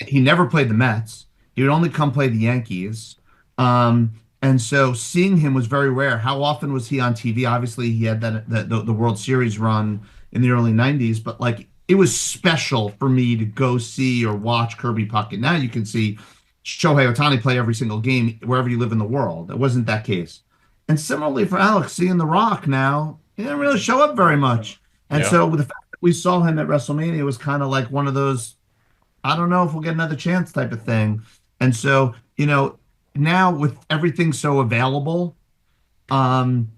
He never played the Mets. He would only come play the Yankees. And so seeing him was very rare. How often was he on TV? Obviously, he had the World Series run in the early 90s, but like it was special for me to go see or watch Kirby Puckett. Now you can see Shohei Ohtani play every single game wherever you live in the world. It wasn't that case. And similarly for Alex, seeing The Rock now, he didn't really show up very much. And so with the fact that we saw him at WrestleMania, it was kind of like one of those, I don't know if we'll get another chance type of thing. And so, now with everything so available, and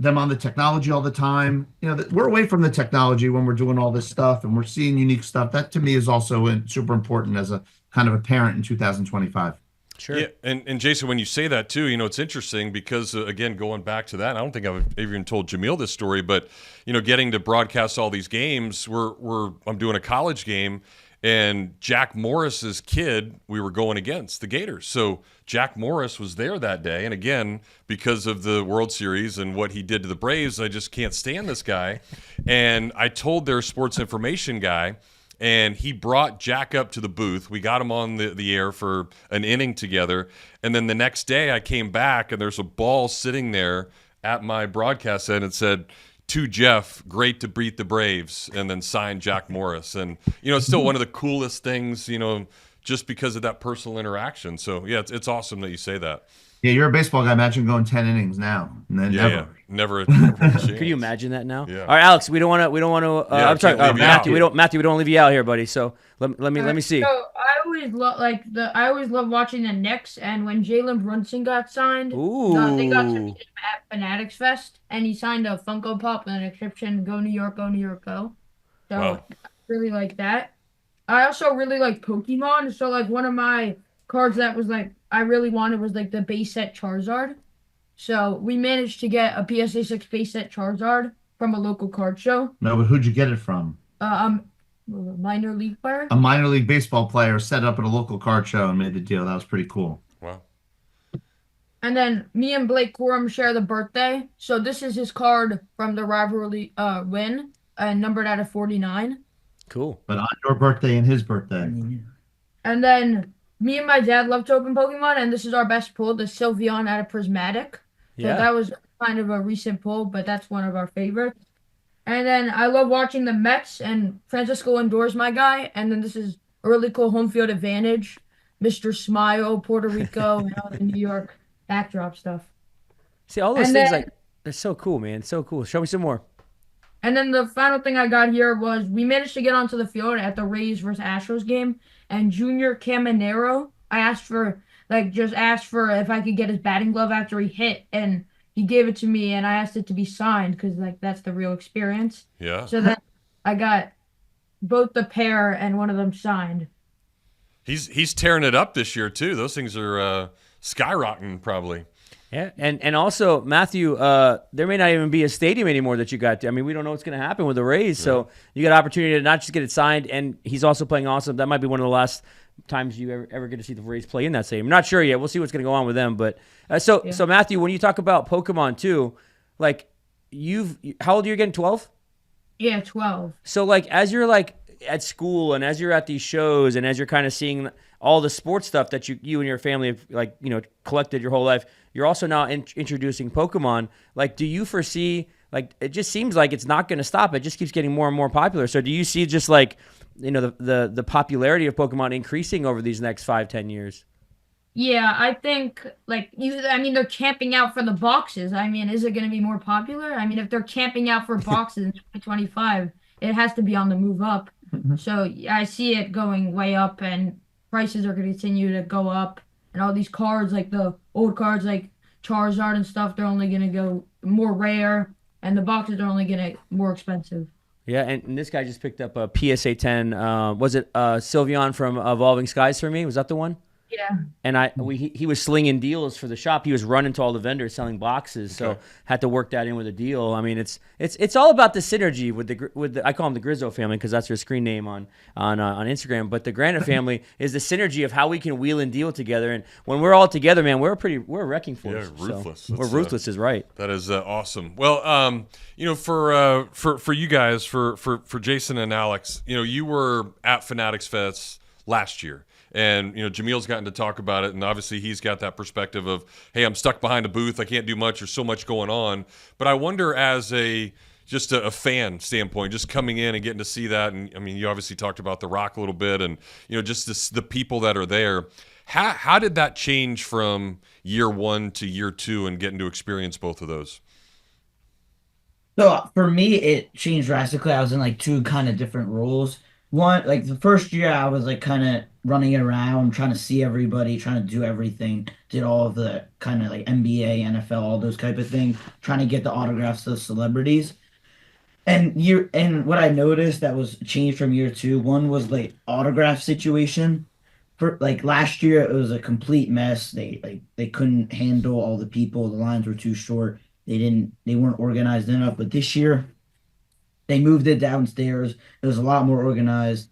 them on the technology all the time, we're away from the technology when we're doing all this stuff and we're seeing unique stuff. That to me is also super important as a kind of a parent in 2025. Sure. Yeah, and Jason, when you say that too, it's interesting because again, going back to that, I don't think I've even told Jameel this story, but getting to broadcast all these games, I'm doing a college game. And Jack Morris's kid, we were going against the Gators. So Jack Morris was there that day. And again, because of the World Series and what he did to the Braves, I just can't stand this guy. And I told their sports information guy, and he brought Jack up to the booth. We got him on the air for an inning together. And then the next day I came back, and there's a ball sitting there at my broadcast end and said, "To Jeff, great to beat the Braves," and then signed Jack Morris. And, it's still one of the coolest things, just because of that personal interaction. So, yeah, it's awesome that you say that. Yeah, you're a baseball guy. Imagine going 10 innings now. And then never a chance. Could you imagine that now? Yeah. All right, Alex, we don't want to. I'm sorry, Matthew. We don't leave you out here, buddy. So let me see. So I always love watching the Knicks, and when Jalen Brunson got signed, they got to meet him at Fanatics Fest, and he signed a Funko Pop with an inscription, "Go New York, go New York, go." So Wow. I really like that. I also really like Pokemon. So like one of my cards that was like I really wanted was like the base set Charizard. So we managed to get a PSA 6 base set Charizard from a local card show. No, but who'd you get it from? A minor league player. A minor league baseball player set up at a local card show and made the deal. That was pretty cool. Wow. And then me and Blake Corum share the birthday. So this is his card from the rivalry win, numbered out of 49. Cool. But on your birthday and his birthday. And then me and my dad love to open Pokemon, and this is our best pull, the Sylveon out of Prismatic. So that was kind of a recent pull, but that's one of our favorites. And then I love watching the Mets, and Francisco Lindor's my guy. And then this is a really cool home field advantage, Mr. Smile, Puerto Rico, and all the New York backdrop stuff. See, all those things, they're so cool, man. So cool. Show me some more. And then the final thing I got here was we managed to get onto the field at the Rays versus Astros game, and Junior Caminero, I asked for if I could get his batting glove after he hit, and he gave it to me, and I asked it to be signed because that's the real experience. Yeah. So then I got both the pair and one of them signed. He's tearing it up this year too. Those things are skyrocketing probably. Yeah, and also Matthew, there may not even be a stadium anymore that you got to. I mean, we don't know what's going to happen with the Rays, so you got an opportunity to not just get it signed, and he's also playing awesome. That might be one of the last times you ever get to see the Rays play in that stadium. I'm not sure yet. We'll see what's going to go on with them. But so Matthew, when you talk about Pokemon too, like how old are you again? 12? Yeah, 12. So like as you're like at school and as you're at these shows and as you're kind of seeing all the sports stuff that you and your family have collected your whole life, you're also now introducing Pokemon. Like, do you foresee, like, it just seems like it's not going to stop. It just keeps getting more and more popular. So do you see just like, the popularity of Pokemon increasing over these next 5-10 years? Yeah, I think they're camping out for the boxes. I mean, is it going to be more popular? I mean, if they're camping out for boxes in 2025, it has to be on the move up. So I see it going way up, and prices are going to continue to go up. and all these cards, like the old cards, like Charizard and stuff, they're only gonna go more rare, and the boxes are only gonna get more expensive. Yeah, and this guy just picked up a PSA 10. Was it Sylveon from Evolving Skies for me? Was that the one? Yeah. And he was slinging deals for the shop. He was running to all the vendors selling boxes, so had to work that in with a deal. I mean, it's all about the synergy with the I call them the Grizzo family because that's their screen name on Instagram. But the Granet family is the synergy of how we can wheel and deal together. And when we're all together, man, we're a wrecking force. Yeah, ruthless. So we're ruthless, is right. That is awesome. Well, for you guys, for Jason and Alex, you were at Fanatics Fest last year. And, Jameel's gotten to talk about it, and obviously he's got that perspective of, hey, I'm stuck behind a booth. I can't do much. There's so much going on. But I wonder as just a fan standpoint, just coming in and getting to see that, and, I mean, you obviously talked about The Rock a little bit and, just the people that are there. How did that change from year one to year two and getting to experience both of those? So for me, it changed drastically. I was in like two kind of different roles. One, like the first year, I was like kind of running around, trying to see everybody, trying to do everything, did all of the kind of like NBA, NFL, all those type of things, trying to get the autographs of celebrities. And what I noticed that was changed from year two, one was like autograph situation. For like last year, it was a complete mess. They couldn't handle all the people. The lines were too short. They weren't organized enough. But this year, they moved it downstairs. It was a lot more organized,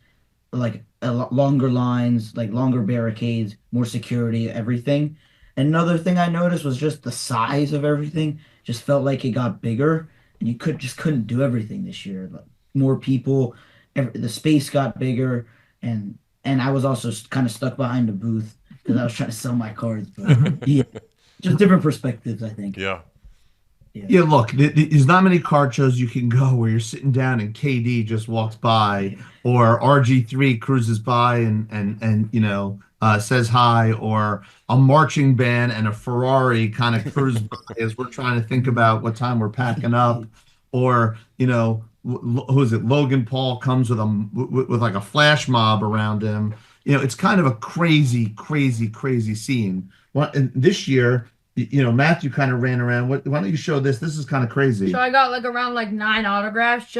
like longer lines, like longer barricades, more security, everything. And another thing I noticed was just the size of everything. Just felt like it got bigger, and you couldn't do everything this year. Like, more people, the space got bigger, and I was also kind of stuck behind the booth because I was trying to sell my cards. But yeah, just different perspectives, I think. Yeah. Yeah, look, there's not many card shows you can go where you're sitting down and KD just walks by, or RG3 cruises by and says hi, or a marching band and a Ferrari kind of cruise by as we're trying to think about what time we're packing up, or who is it? Logan Paul comes with like a flash mob around him. It's kind of a crazy scene. And this year, Matthew kind of ran around. Why don't you show this? This is kind of crazy. So I got like around like 9 autographs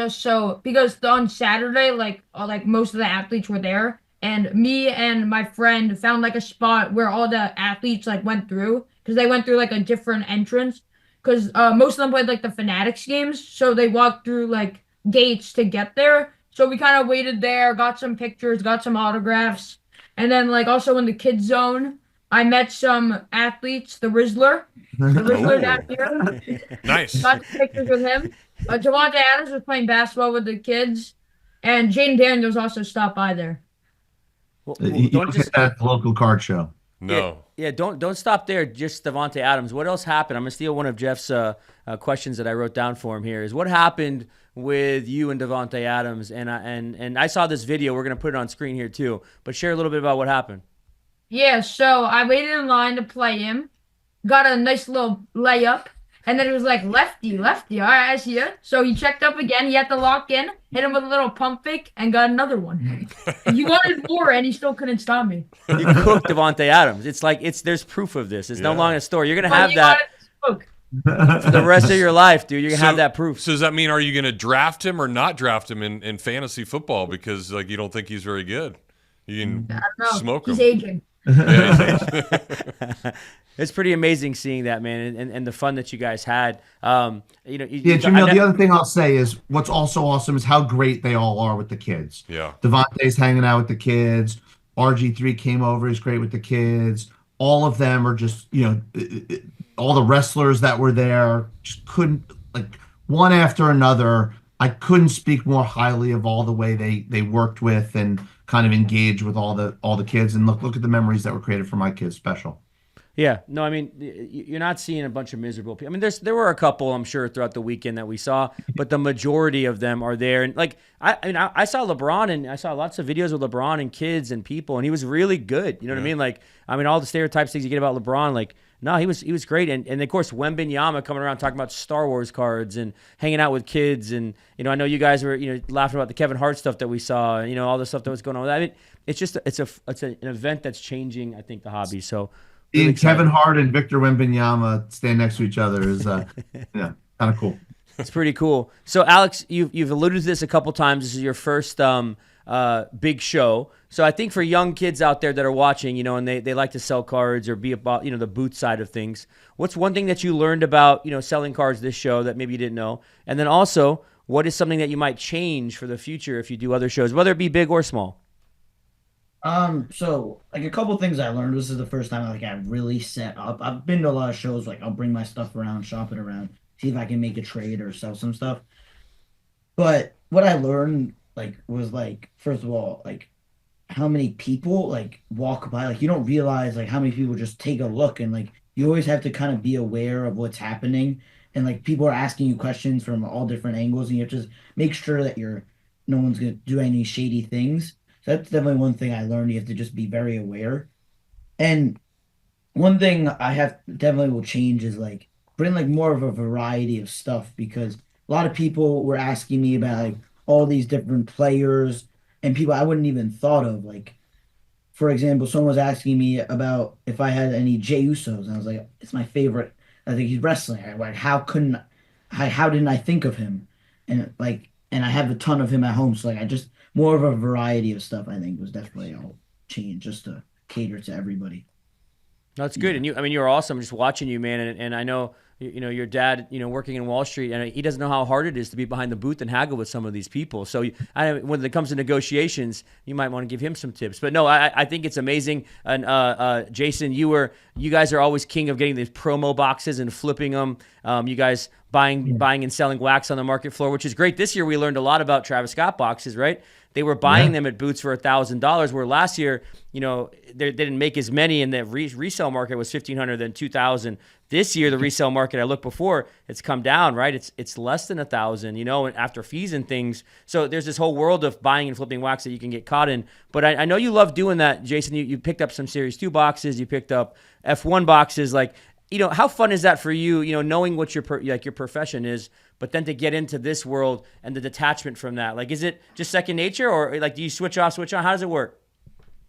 because on Saturday, like most of the athletes were there, and me and my friend found like a spot where all the athletes like went through because they went through like a different entrance because most of them played like the Fanatics games, so they walked through like gates to get there. So we kind of waited there, got some pictures, got some autographs, and then like also in the kids zone, I met some athletes, the Rizzler down here. Nice. Got some pictures with him. Javante Adams was playing basketball with the kids, and Jaden Daniels also stopped by there. Well, You don't look just at that local card show. No. Yeah, don't stop there. Just Davante Adams. What else happened? I'm gonna steal one of Jeff's questions that I wrote down for him here. Is what happened with you and Davante Adams? And I saw this video. We're gonna put it on screen here too. But share a little bit about what happened. Yeah, so I waited in line to play him, got a nice little layup, and then it was like lefty. All right, I see you. So he checked up again. He had to lock in, hit him with a little pump fake, and got another one. He wanted more, and he still couldn't stop me. You cooked Davante Adams. It's like there's proof of this. It's no longer a story. You're gonna But have he that wanted to smoke. for the rest of your life, dude. You're gonna have that proof. So does that mean are you going to draft him or not draft him in fantasy football because like you don't think he's very good? You can I don't know. smoke He's him. aging. It's pretty amazing seeing that, man, and the fun that you guys had. Yeah, Jameel, the other thing I'll say is what's also awesome is how great they all are with the kids. Yeah. Devontae's hanging out with the kids. RG3 came over. He's great with the kids. All of them are just, all the wrestlers that were there just couldn't, like, one after another. I couldn't speak more highly of all the way they worked with and kind of engaged with all the kids. And look at the memories that were created for my kids. Special. Yeah, no, I mean, you're not seeing a bunch of miserable people. I mean, there were a couple, I'm sure, throughout the weekend that we saw, but the majority of them are there. And like, I saw LeBron, and I saw lots of videos with LeBron and kids and people, and he was really good. You know what I mean? Like, all the stereotypes things you get about LeBron, like, no, he was great. And of course, Wembenyama coming around talking about Star Wars cards and hanging out with kids. And, I know you guys were, laughing about the Kevin Hart stuff that we saw, and, all the stuff that was going on. I mean, it's an event that's changing, I think, the hobby. So Seeing excited. Kevin Hart and Victor Wembanyama stand next to each other is, kind of cool. It's pretty cool. So, Alex, you've alluded to this a couple times. This is your first big show. So I think for young kids out there that are watching, and they like to sell cards or be about, the booth side of things, what's one thing that you learned about, selling cards this show that maybe you didn't know? And then also, what is something that you might change for the future if you do other shows, whether it be big or small? So like a couple things I learned. This is the first time I really set up. I've been to a lot of shows, like I'll bring my stuff around, shop it around, see if I can make a trade or sell some stuff. But what I learned was first of all, how many people walk by. You don't realize how many people just take a look, and you always have to kind of be aware of what's happening, and people are asking you questions from all different angles, and you have to just make sure that no one's gonna do any shady things. So that's definitely one thing I learned. You have to just be very aware. And one thing I have definitely will change is bring more of a variety of stuff, because a lot of people were asking me about all these different players and people I wouldn't even thought of. For example, someone was asking me about if I had any Jey Usos, and I was like, it's my favorite. I think he's wrestling. How didn't I think of him? And and I have a ton of him at home, so I just more of a variety of stuff. I think was definitely all change just to cater to everybody. That's good. And you're awesome just watching you, man. And I know, your dad, working in Wall Street, and he doesn't know how hard it is to be behind the booth and haggle with some of these people. So when it comes to negotiations, you might want to give him some tips. But no, I think it's amazing. And Jason, you guys are always king of getting these promo boxes and flipping them. You guys buying and selling wax on the market floor, which is great. This year we learned a lot about Travis Scott boxes, right? They were buying them at booths for $1,000, where last year, they didn't make as many, and the resale market was $1,500, then $2,000. This year, the resale market, I looked before, it's come down, right? It's less than $1,000, and after fees and things. So there's this whole world of buying and flipping wax that you can get caught in. But I know you love doing that, Jason. You picked up some Series 2 boxes. You picked up F1 boxes. How fun is that for you, knowing what your profession is, but then to get into this world and the detachment from that? Is it just second nature, or do you switch off, switch on? How does it work?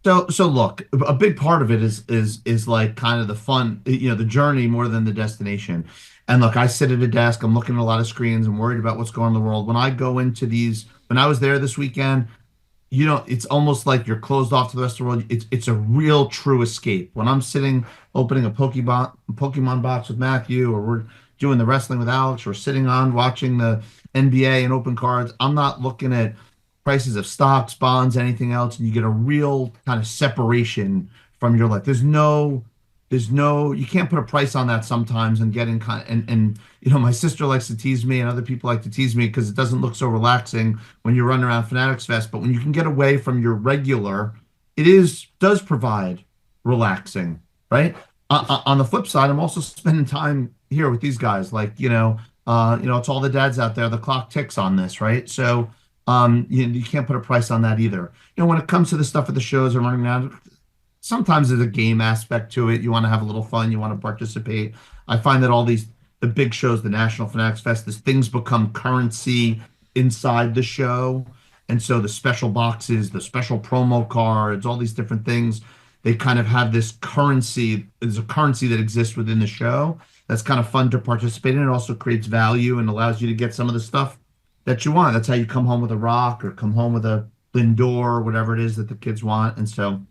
So look, a big part of it is kind of the fun, the journey more than the destination. And look, I sit at a desk, I'm looking at a lot of screens, I'm worried about what's going on in the world. When I go into when I was there this weekend, it's almost like you're closed off to the rest of the world. It's a real true escape. When I'm sitting opening a Pokemon box with Matthew, or we're doing the wrestling with Alex, or sitting on watching the NBA and open cards, I'm not looking at prices of stocks, bonds, anything else, and you get a real kind of separation from your life. There's no, you can't put a price on that sometimes, and getting and my sister likes to tease me, and other people like to tease me because it doesn't look so relaxing when you're running around Fanatics Fest. But when you can get away from your regular, does provide relaxing, right? On the flip side, I'm also spending time here with these guys. It's all the dads out there. The clock ticks on this, right? So you can't put a price on that either. When it comes to the stuff at the shows or running around, sometimes there's a game aspect to it. You want to have a little fun. You want to participate. I find that all the big shows, the National Fanatics Fest, things become currency inside the show. And so the special boxes, the special promo cards, all these different things, they kind of have this currency. There's a currency that exists within the show that's kind of fun to participate in. It also creates value and allows you to get some of the stuff that you want. That's how you come home with a rock, or come home with a Lindor, or whatever it is that the kids want. And so,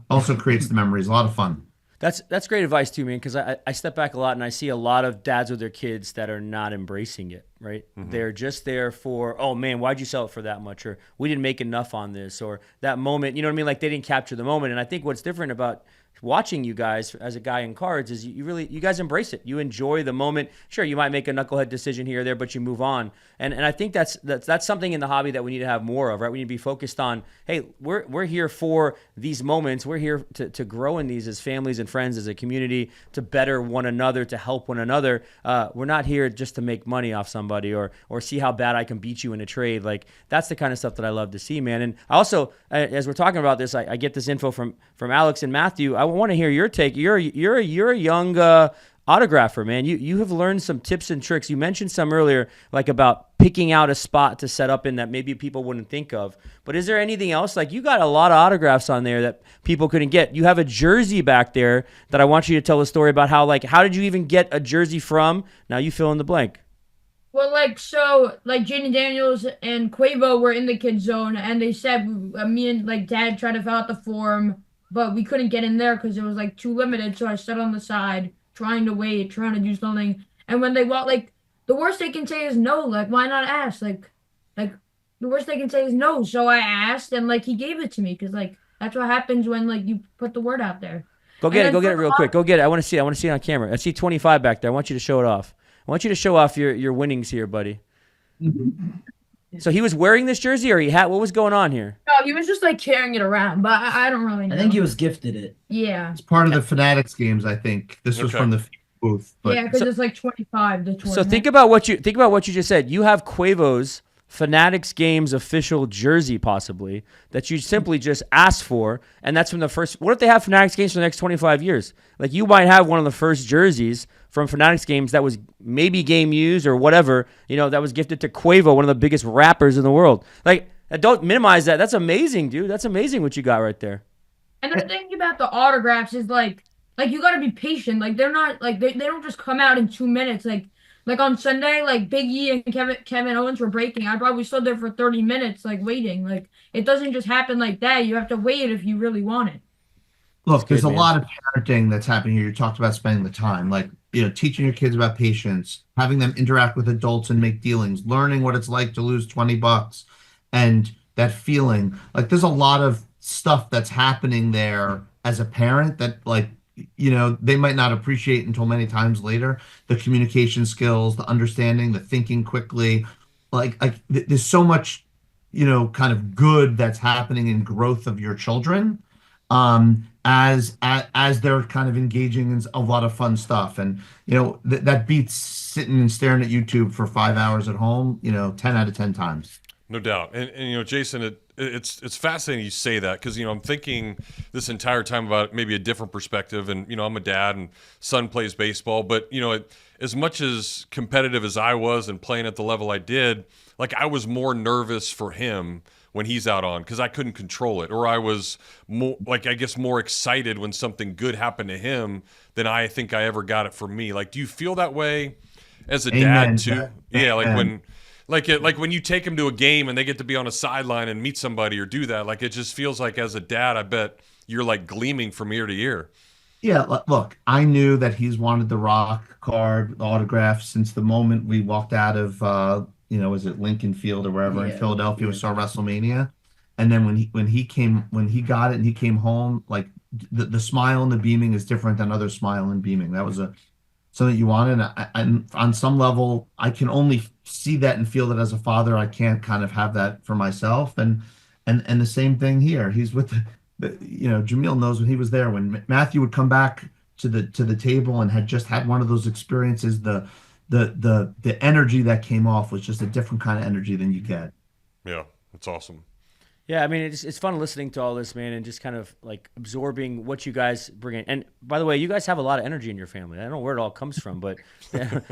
also creates the memories. A lot of fun. That's great advice too, man, because I step back a lot and I see a lot of dads with their kids that are not embracing it, right? Mm-hmm. They're just there for, oh man, why'd you sell it for that much? Or we didn't make enough on this, or that moment, you know what I mean? They didn't capture the moment. And I think what's different about watching you guys as a guy in cards is you guys embrace it. You enjoy the moment. Sure, you might make a knucklehead decision here or there, but you move on. And I think that's something in the hobby that we need to have more of, right? We need to be focused on, hey, we're here for these moments. We're here to grow in these as families and friends, as a community, to better one another, to help one another. We're not here just to make money off somebody or see how bad I can beat you in a trade. That's the kind of stuff that I love to see, man. And also, as we're talking about this, I get this info from Alex and Matthew. I want to hear your take. You're a young autographer, man. You have learned some tips and tricks. You mentioned some earlier, like about picking out a spot to set up in that maybe people wouldn't think of. But is there anything else? Like, you got a lot of autographs on there that people couldn't get. You have a jersey back there that I want you to tell a story about how did you even get a jersey from? Now you fill in the blank. Well, Jaden Daniels and Quavo were in the kids zone, and they said me and Dad tried to fill out the form, but we couldn't get in there because it was too limited. So I stood on the side, trying to wait, trying to do something. And when they walk, the worst they can say is no. Like, why not ask? The worst they can say is no. So I asked, and he gave it to me because that's what happens when you put the word out there. Go get it real quick. Go get it. I want to see it on camera. I see 25 back there. I want you to show it off. I want you to show off your winnings here, buddy. So he was wearing this jersey, or he had, what was going on here? No, he was just carrying it around, but I don't really know. I think he was gifted it. Yeah. It's part of the Fanatics Games, I think. This was from the booth. But Yeah, because it's 25 to 20. So think about what you just said. You have Quavo's Fanatics Games official jersey, possibly, that you simply just asked for, and that's from the first. What if they have Fanatics Games for the next 25 years? You might have one of the first jerseys from Fanatics Games that was maybe game used or whatever, that was gifted to Quavo, one of the biggest rappers in the world. Don't minimize that. That's amazing, dude. That's amazing what you got right there. And the thing about the autographs is you got to be patient. They're not they don't just come out in 2 minutes. On Sunday, Big E and Kevin Owens were breaking. I probably stood there for 30 minutes, waiting. It doesn't just happen like that. You have to wait if you really want it. Look, there's a lot of parenting that's happening here. You talked about spending the time, teaching your kids about patience, having them interact with adults and make dealings, learning what it's like to lose $20 and that feeling. There's a lot of stuff that's happening there as a parent that they might not appreciate until many times later. The communication skills, the understanding, the thinking quickly, there's so much, kind of good that's happening in growth of your children. As they're kind of engaging in a lot of fun stuff, and that beats sitting and staring at YouTube for 5 hours at home. 10 out of 10 times. No doubt, and Jason, it's fascinating you say that because I'm thinking this entire time about maybe a different perspective, and I'm a dad and son plays baseball, but as much as competitive as I was and playing at the level I did, I was more nervous for him when he's out on because I couldn't control it, or I was more more excited when something good happened to him than I think I ever got it for me. Do you feel that way as a dad too? Yeah, when you take them to a game and they get to be on a sideline and meet somebody or do that, it just feels like as a dad, I bet you're gleaming from ear to ear. Yeah, look, I knew that he's wanted the Rock card, the autograph, since the moment we walked out of was it Lincoln Field or wherever in Philadelphia, we saw WrestleMania. And then when he got it and he came home, the smile and the beaming is different than other smile and beaming. That was something you wanted. And on some level, I can only see that and feel that as a father. I can't kind of have that for myself. And the same thing here. He's with Jameel knows when he was there, when Matthew would come back to the table and had just had one of those experiences, the energy that came off was just a different kind of energy than you get. Yeah, that's awesome. Yeah, I mean, it's fun listening to all this, man, and just kind of absorbing what you guys bring in. And by the way, you guys have a lot of energy in your family. I don't know where it all comes from, but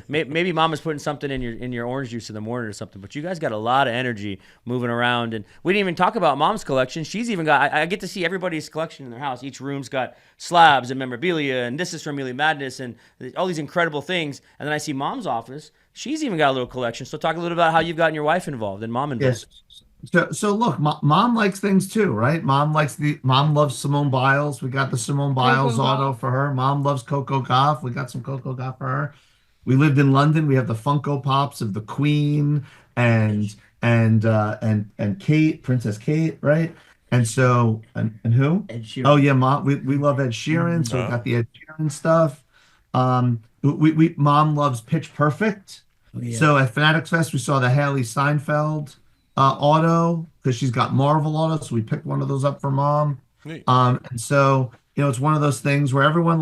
maybe mom is putting something in your orange juice in the morning or something. But you guys got a lot of energy moving around. And we didn't even talk about mom's collection. She's even got, I get to see everybody's collection in their house. Each room's got slabs and memorabilia, and this is from Mealy Madness, and all these incredible things. And then I see mom's office. She's even got a little collection. So talk a little about how you've gotten your wife involved and mom involved. Yes. So look, mom likes things too, right? Mom loves Simone Biles. We got the Simone Biles auto for her. Mom loves Coco Gauff. We got some Coco Gauff for her. We lived in London. We have the Funko Pops of the Queen and Kate, Princess Kate, right? And so and who? Ed Sheeran. Oh yeah, mom. We love Ed Sheeran, so we got the Ed Sheeran stuff. Mom loves Pitch Perfect. Oh, yeah. So at Fanatics Fest, we saw the Haley Steinfeld auto because she's got Marvel auto, so we picked one of those up for mom. Neat. And so it's one of those things where everyone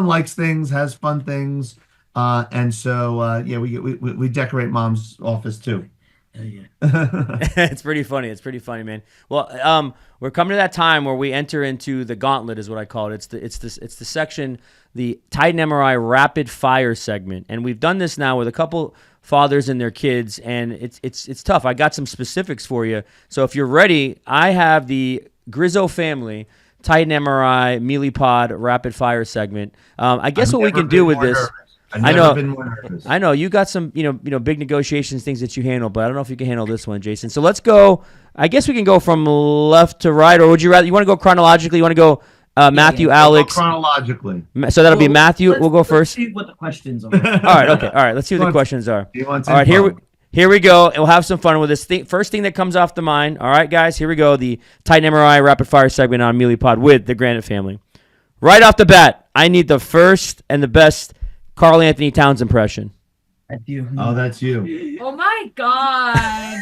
likes things, has fun things, and so we decorate mom's office too. Yeah. It's pretty funny. It's pretty funny, man. Well, we're coming to that time where we enter into the gauntlet, is what I call it. It's the section, the Titan MRI rapid fire segment, and we've done this now with a couple fathers and their kids, and it's tough. I got some specifics for you. So if you're ready, I have the Granet Family Titan MRI Meelypod rapid fire segment. I guess what we can do with this. I've never been more nervous. I know you got some, big negotiations, things that you handle, but I don't know if you can handle this one, Jason. So let's go. I guess we can go from left to right, or would you rather? You want to go chronologically? You want to go Matthew, Alex? Chronologically. So that'll be Matthew. We'll go first. Let's see what the questions are. All right. Okay. All right. Let's see what the questions are. All right. Here we go, and we'll have some fun with this. First thing that comes off the mind. All right, guys. Here we go. The Titan MRI rapid fire segment on Meelypod with the Granet Family. Right off the bat, I need the first and the best Karl Anthony Towns impression. That's you. Oh, that's you. Oh my God.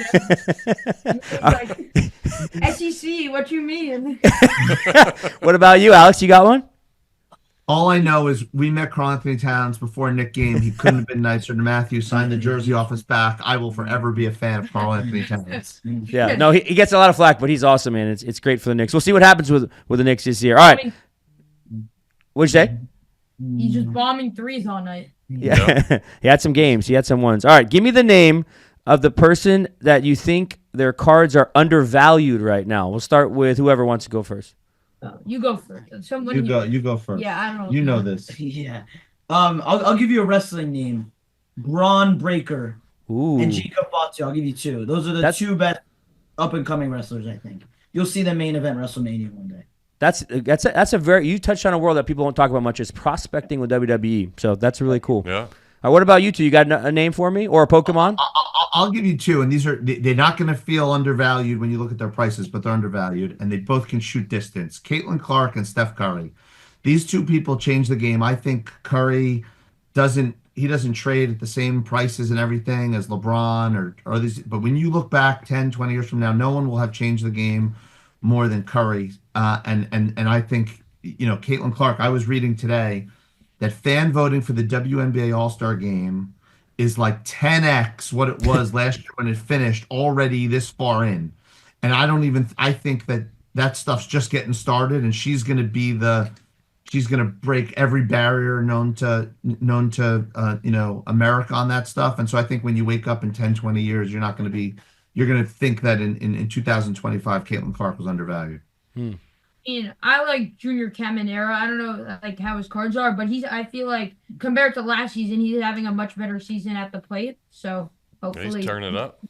SEC, what you mean? What about you, Alex? You got one? All I know is we met Karl Anthony Towns before Nick game. He couldn't have been nicer to Matthew. Signed the jersey off his back. I will forever be a fan of Karl Anthony Towns. Yeah, no, he gets a lot of flack, but he's awesome, man. It's great for the Knicks. We'll see what happens with the Knicks this year. All right. What'd you say? He's just bombing threes all night. Yeah, he had some games. He had some ones. All right, give me the name of the person that you think their cards are undervalued right now. We'll start with whoever wants to go first. You go first. You go first. Yeah, I don't know. You know this. Yeah. I'll give you a wrestling name. Braun Breaker Ooh. and Jacob Fatu. I'll give you two. Those are the two best up and coming wrestlers, I think. You'll see the main event WrestleMania one day. That's a very, you touched on a world that people don't talk about much, is prospecting with WWE. So that's really cool. Yeah. All right, what about you two? You got a name for me or a Pokemon? I'll give you two, and they're not going to feel undervalued when you look at their prices, but they're undervalued, and they both can shoot distance. Caitlin Clark and Steph Curry. These two people change the game. I think Curry doesn't trade at the same prices and everything as LeBron or these, but when you look back 10, 20 years from now, no one will have changed the game more than Curry. And I think, Caitlin Clark, I was reading today that fan voting for the WNBA All-Star game is like 10x what it was last year when it finished, already this far in. And I think that stuff's just getting started, and she's going to break every barrier known to America on that stuff. And so I think when you wake up in 10, 20 years, you're going to think that in 2025, Caitlin Clark was undervalued. I like Junior Caminera. I don't know how his cards are, but I feel like compared to last season, he's having a much better season at the plate. So hopefully He's turning it up.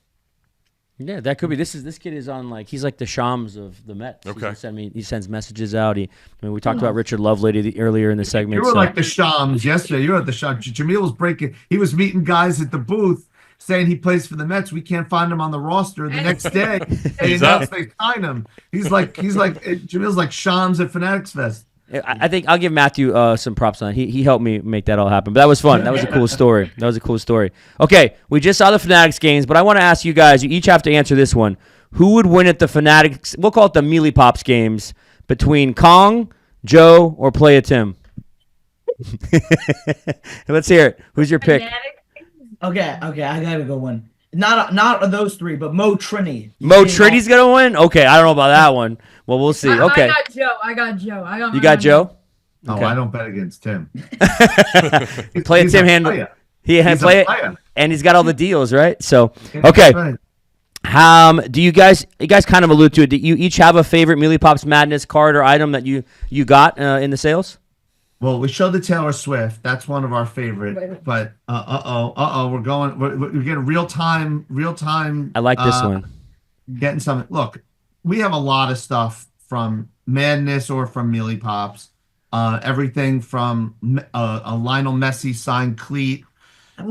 Yeah, that could be. This kid is on he's like the Shams of the Mets. Okay. He sends messages out. We talked about Richard Lovelady earlier in the segment. You were like the Shams yesterday. You were at the Shams. Jameel was breaking. He was meeting guys at the booth saying he plays for the Mets. We can't find him on the roster. The next day, they announced they signed him. He's like Jameel's like Shams at Fanatics Fest. I think I'll give Matthew some props on it. He helped me make that all happen. But that was fun. That was a cool story. Okay, we just saw the Fanatics games, but I want to ask you guys, you each have to answer this one. Who would win at the Fanatics, we'll call it the Meelypops games, between Kong, Joe, or Playa Tim? Let's hear it. Who's your pick? Okay, I gotta go one. Not those three, but Mo Trini. Mo Trinity's gonna win? Okay, I don't know about that one. Well, we'll see. Okay. I got Joe. You got Joe? No, Okay. I don't bet against Tim. Playa Tim handle. He had play it, and he's got all the deals, right? So, okay. Do you guys kind of allude to it? Do you each have a favorite Meelypops Madness card or item that you got in the sales? Well, we showed the Taylor Swift. That's one of our favorite. But we're getting real time. I like this one. Getting some. Look, we have a lot of stuff from Madness or from Meelypops. Everything from a Lionel Messi signed cleat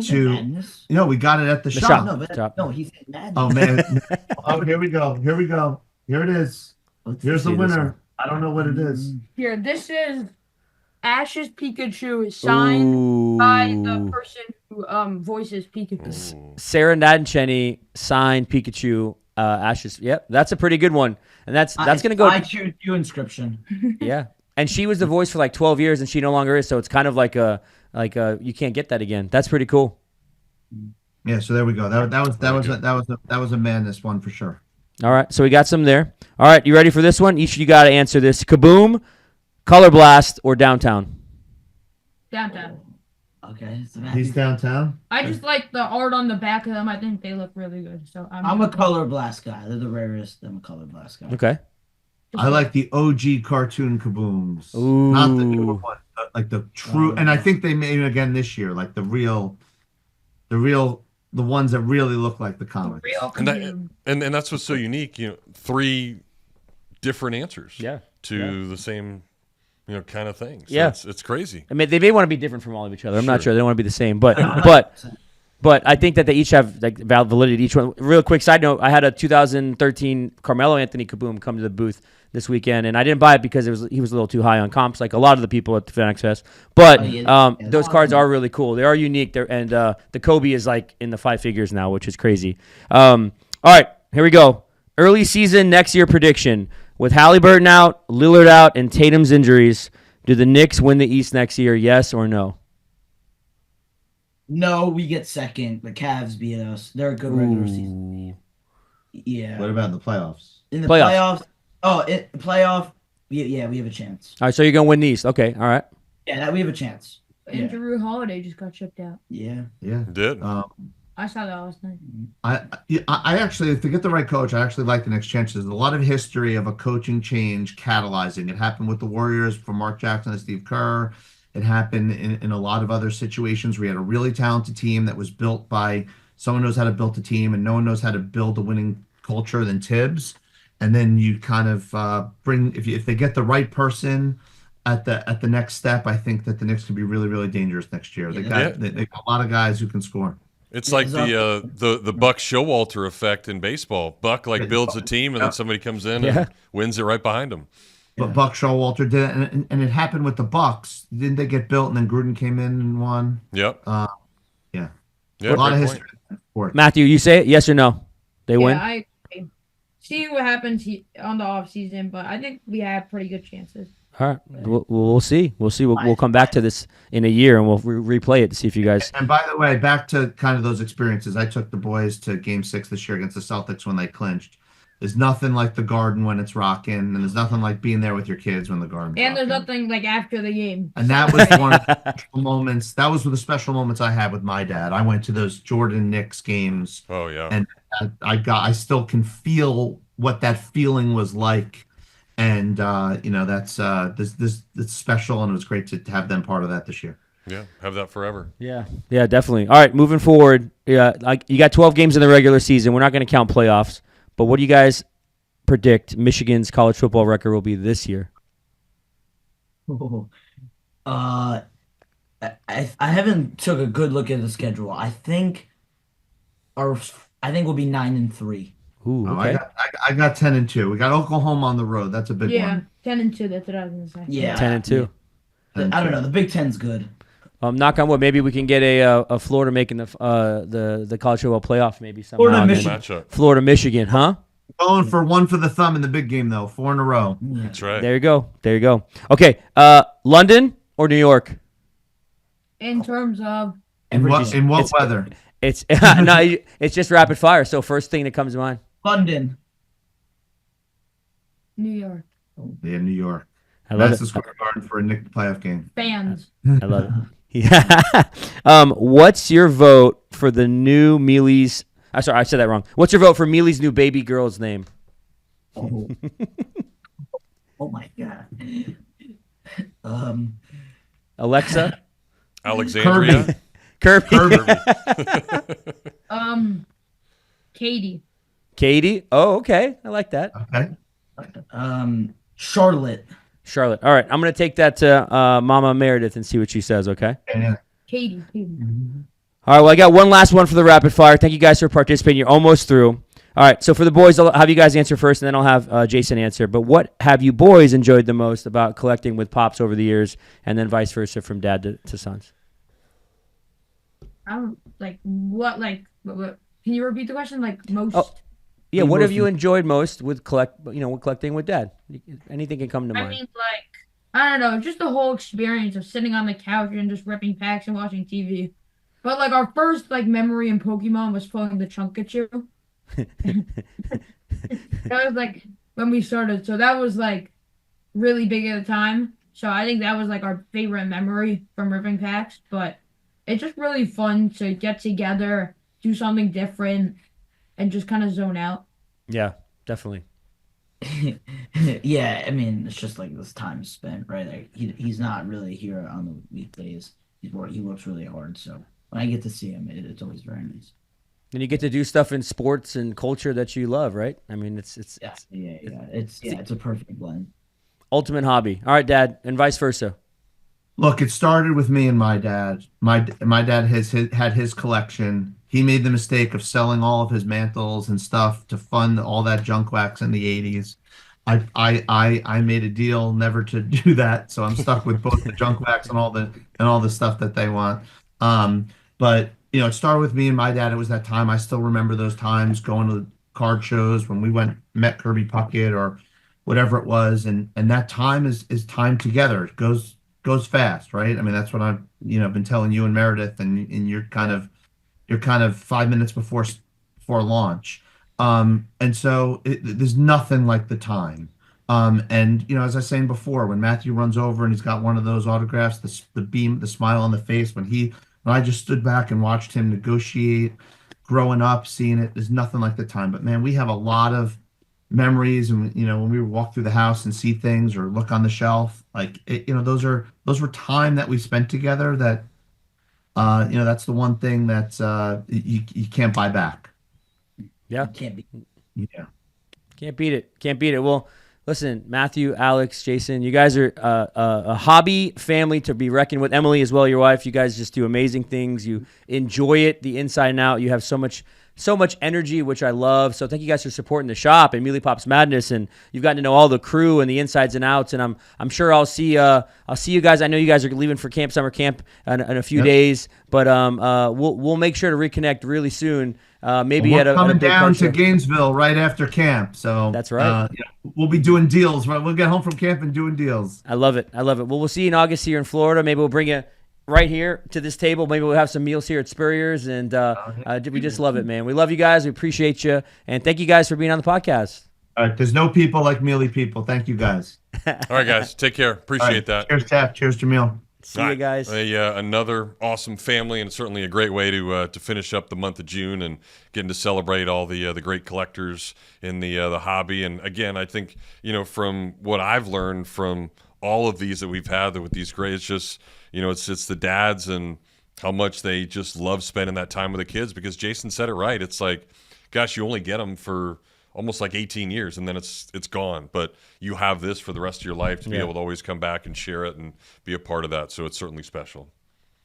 to Madness. we got it at the shop. No, he said Madness. Oh man! Here we go. Here it is. Here's the winner. I don't know what it is. Here, this is Ash's Pikachu is signed by the person who voices Pikachu. Sarah Nadenchenny signed Pikachu. Ash's. Yep, that's a pretty good one, and that's gonna go. I choose you inscription. Yeah, and she was the voice for like 12 years, and she no longer is. So it's kind of like a you can't get that again. That's pretty cool. Yeah, so there we go. That was a madness one for sure. All right, so we got some there. All right, you ready for this one? Each of you got to answer this. Kaboom, Color Blast, or Downtown? Downtown. Okay, so He's downtown. I just like the art on the back of them. I think they look really good. So I'm a color blast guy. They're the rarest. I'm a color blast guy. Okay. I like the OG cartoon kabooms, Ooh. not the newer one, like the true. And I think they made it again this year, like the ones that really look like the comics. real And, Kaboom. and that's what's so unique. 3 different answers. Yeah. To the same, kind of thing. So Yeah. It's crazy. I mean, they may want to be different from all of each other. I'm not Sure. sure. They don't want to be the same, but I think that they each have like validity. Each one. Real quick side note: I had a 2013 Carmelo Anthony Kaboom come to the booth this weekend, and I didn't buy it because he was a little too high on comps, like a lot of the people at the Fanatics Fest. But those cards are really cool. They are unique. And the Kobe is like in the 5 figures now, which is crazy. All right, here we go. Early season next year prediction: with Halliburton out, Lillard out, and Tatum's injuries, do the Knicks win the East next year? Yes or no? No, we get second. The Cavs beat us. They're a good regular season. Yeah. What about the playoffs? In the Playoffs. playoff. Yeah, we have a chance. All right, so you're gonna win the East. Okay, all right. Yeah, we have a chance. And Yeah. Drew Holiday just got shipped out. Yeah. Yeah. Did. I saw that last night. I actually, if they get the right coach, I actually like the Knicks' chances. There's a lot of history of a coaching change catalyzing. It happened with the Warriors from Mark Jackson and Steve Kerr. It happened in a lot of other situations where you had a really talented team that was built by someone who knows how to build a team, and no one knows how to build a winning culture than Tibbs. And then you kind of bring, if they get the right person at the next step, I think that the Knicks could be really, really dangerous next year. They got a lot of guys who can score. It's like the Buck Showalter effect in baseball. Buck builds a team, and then somebody comes in and wins it right behind him. But Buck Showalter did it, and it happened with the Bucks. Didn't they get built, and then Gruden came in and won? Yep. Yeah. Yeah, A lot of great history. Matthew, you say it? Yes or no? They win? Yeah, I agree. See what happens on the off season, but I think we have pretty good chances. All right, we'll see. We'll see. We'll come back to this in a year and we'll replay it to see if you guys. And by the way, back to kind of those experiences. I took the boys to Game 6 this year against the Celtics when they clinched. There's nothing like the Garden when it's rocking, and there's nothing like being there with your kids when the Garden's And there's rocking. nothing like after the game. And that was one of the special moments. That was one of the special moments I had with my dad. I went to those Jordan Knicks games. Oh yeah. And I still can feel what that feeling was like. And that's this special, and it was great to have them part of that this year. Yeah, have that forever. Yeah, definitely. All right, moving forward. Yeah, like you got 12 games in the regular season. We're not going to count playoffs, but what do you guys predict Michigan's college football record will be this year? I haven't took a good look at the schedule. I think we'll be 9-3. Ooh, Oh, okay. I got 10-2. We got Oklahoma on the road. That's a big Yeah, one. 10-2. That's what I was gonna say. Yeah. 10-2. I don't know. The Big Ten's good. Knock on wood. Maybe we can get a Florida making the college football playoff. Maybe somehow. Florida, Good Michigan. matchup. Florida, Michigan, huh? Going for one for the thumb in the big game though. 4 in a row. That's right. There you go. Okay, London or New York? In terms of In what weather? It's no, it's just rapid fire. So first thing that comes to mind. London. New York Yeah, New York. I love Madison it. Square Garden for a Knicks playoff game. fans. I love it. Yeah. What's your vote for the new Mealy's? Sorry, I said that wrong. What's your vote for Mealy's new baby girl's name? Oh, oh my God. Alexa? Alexandria. Kirby? Katie. Katie? Oh, okay. I like that. Okay. Charlotte. Charlotte. All right. I'm going to take that to Mama Meredith and see what she says, okay? Yeah. Katie. All right. Well, I got one last one for the rapid fire. Thank you guys for participating. You're almost through. All right. So for the boys, I'll have you guys answer first, and then I'll have Jason answer. But what have you boys enjoyed the most about collecting with Pops over the years, and then vice versa from dad to sons? I don't what can you repeat the question? Like most. Oh. Yeah, what have you enjoyed most with collecting with dad? Anything can come to I mind. mean, I don't know, just the whole experience of sitting on the couch and just ripping packs and watching TV. But like our first like memory in Pokemon was pulling the Chunkachu. That was like when we started. So that was like really big at the time. So I think that was like our favorite memory from ripping packs. But it's just really fun to get together, do something different, and just kind of zone out. Yeah, definitely. Yeah, I mean, it's just like this time spent, right? Like he's not really here on the weekdays. He works really hard, so when I get to see him, it's always very nice. And you get to do stuff in sports and culture that you love, right? I mean, Yeah, yeah, yeah. It's a perfect blend. ultimate hobby. All right, Dad, and vice versa. Look, it started with me and my dad. My dad had his collection. He made the mistake of selling all of his mantles and stuff to fund all that junk wax in the 80s. I made a deal never to do that, so I'm stuck with both the junk wax and all the stuff that they want. But it started with me and my dad. It was that time. I still remember those times going to card shows when we met Kirby Puckett or whatever it was, and that time is time together. It goes fast, right? I mean, that's what I've been telling you and Meredith, and you're kind of 5 minutes before launch. And so there's nothing like the time. And as I was saying before, when Matthew runs over and he's got one of those autographs, the smile on the face when I just stood back and watched him negotiate, growing up, seeing it, there's nothing like the time. But man, we have a lot of memories, and when we walk through the house and see things or look on the shelf, like those were time that we spent together. That that's the one thing that you can't buy back. Yeah, Can't be. Yeah. can't beat it. Can't beat it. Well, listen, Matthew, Alex, Jason, you guys are a hobby family to be reckoned with. Emily as well, your wife. You guys just do amazing things. You enjoy it, the inside and out. You have so much energy, which I love. So thank you guys for supporting the shop and Meelypops Madness. And you've gotten to know all the crew and the insides and outs. And I'm sure I'll see you guys. I know you guys are leaving for summer camp in a few days, but we'll make sure to reconnect really soon. Maybe We're at a coming big down card to show. Gainesville right after camp, so That's right. we'll be doing deals. Right, we'll get home from camp and doing deals. I love it. Well, we'll see you in August here in Florida. Maybe we'll bring you right here to this table. Maybe we'll have some meals here at Spurrier's, and we just love it, man. We love you guys. We appreciate you, and thank you guys for being on the podcast. All right, there's no people like Mealy people. Thank you guys. All right, guys. Take care. All Appreciate right, that. Cheers, Taff. Cheers, Jameel. See you guys. Another awesome family, and certainly a great way to finish up the month of June and getting to celebrate all the great collectors in the hobby. And again, I think from what I've learned from all of these that we've had with these great, it's just it's the dads and how much they just love spending that time with the kids. Because Jason said it right. It's like, gosh, you only get them for almost like 18 years and then it's gone, but you have this for the rest of your life to be able to always come back and share it and be a part of that. So it's certainly special.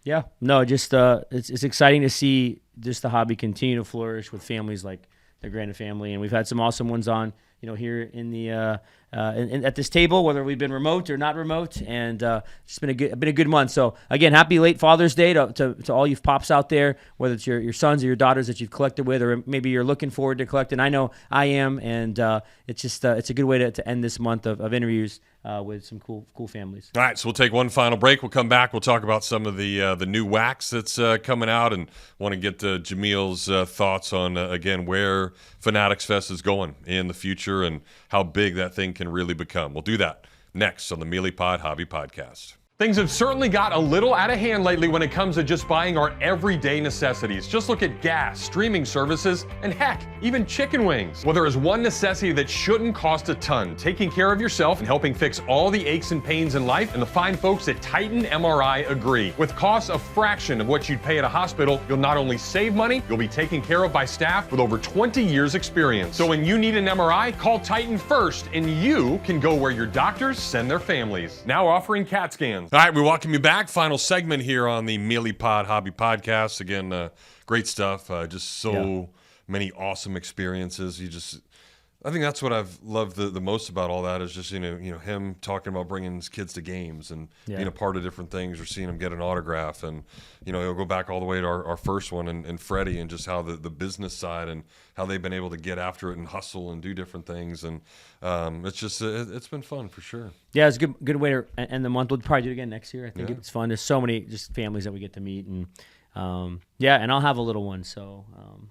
Yeah, no, just it's exciting to see just the hobby continue to flourish with families like the Granet family, and we've had some awesome ones on here in the at this table, whether we've been remote or not remote, and it's been a good month. So again, happy late Father's Day to all you pops out there, whether it's your sons or your daughters that you've collected with, or maybe you're looking forward to collecting. I know I am, and it's just it's a good way to end this month of interviews with some cool families. All right, so we'll take one final break. We'll come back. We'll talk about some of the new wax that's coming out, and want to get Jameel's thoughts on again where Fanatics Fest is going in the future and how big that thing can really become. We'll do that next on the Meelypod Hobby Podcast. Things have certainly got a little out of hand lately when it comes to just buying our everyday necessities. Just look at gas, streaming services, and heck, even chicken wings. Well, there is one necessity that shouldn't cost a ton: taking care of yourself and helping fix all the aches and pains in life. And the fine folks at Titan MRI agree. With costs a fraction of what you'd pay at a hospital, you'll not only save money, you'll be taken care of by staff with over 20 years experience. So when you need an MRI, call Titan first, and you can go where your doctors send their families. Now offering CAT scans. All right, we welcome you back. Final segment here on the Meelypod Hobby Podcast. Again, great stuff. Just so many awesome experiences. I think that's what I've loved the most about all that is just him talking about bringing his kids to games and being a part of different things, or seeing him get an autograph, and he'll go back all the way to our first one and Freddie, and just how the business side and how they've been able to get after it and hustle and do different things, and it's been fun for sure. Yeah, it's a good way to end the month. We'll probably do it again next year. I think it's fun. There's so many just families that we get to meet, and Yeah, and I'll have a little one, so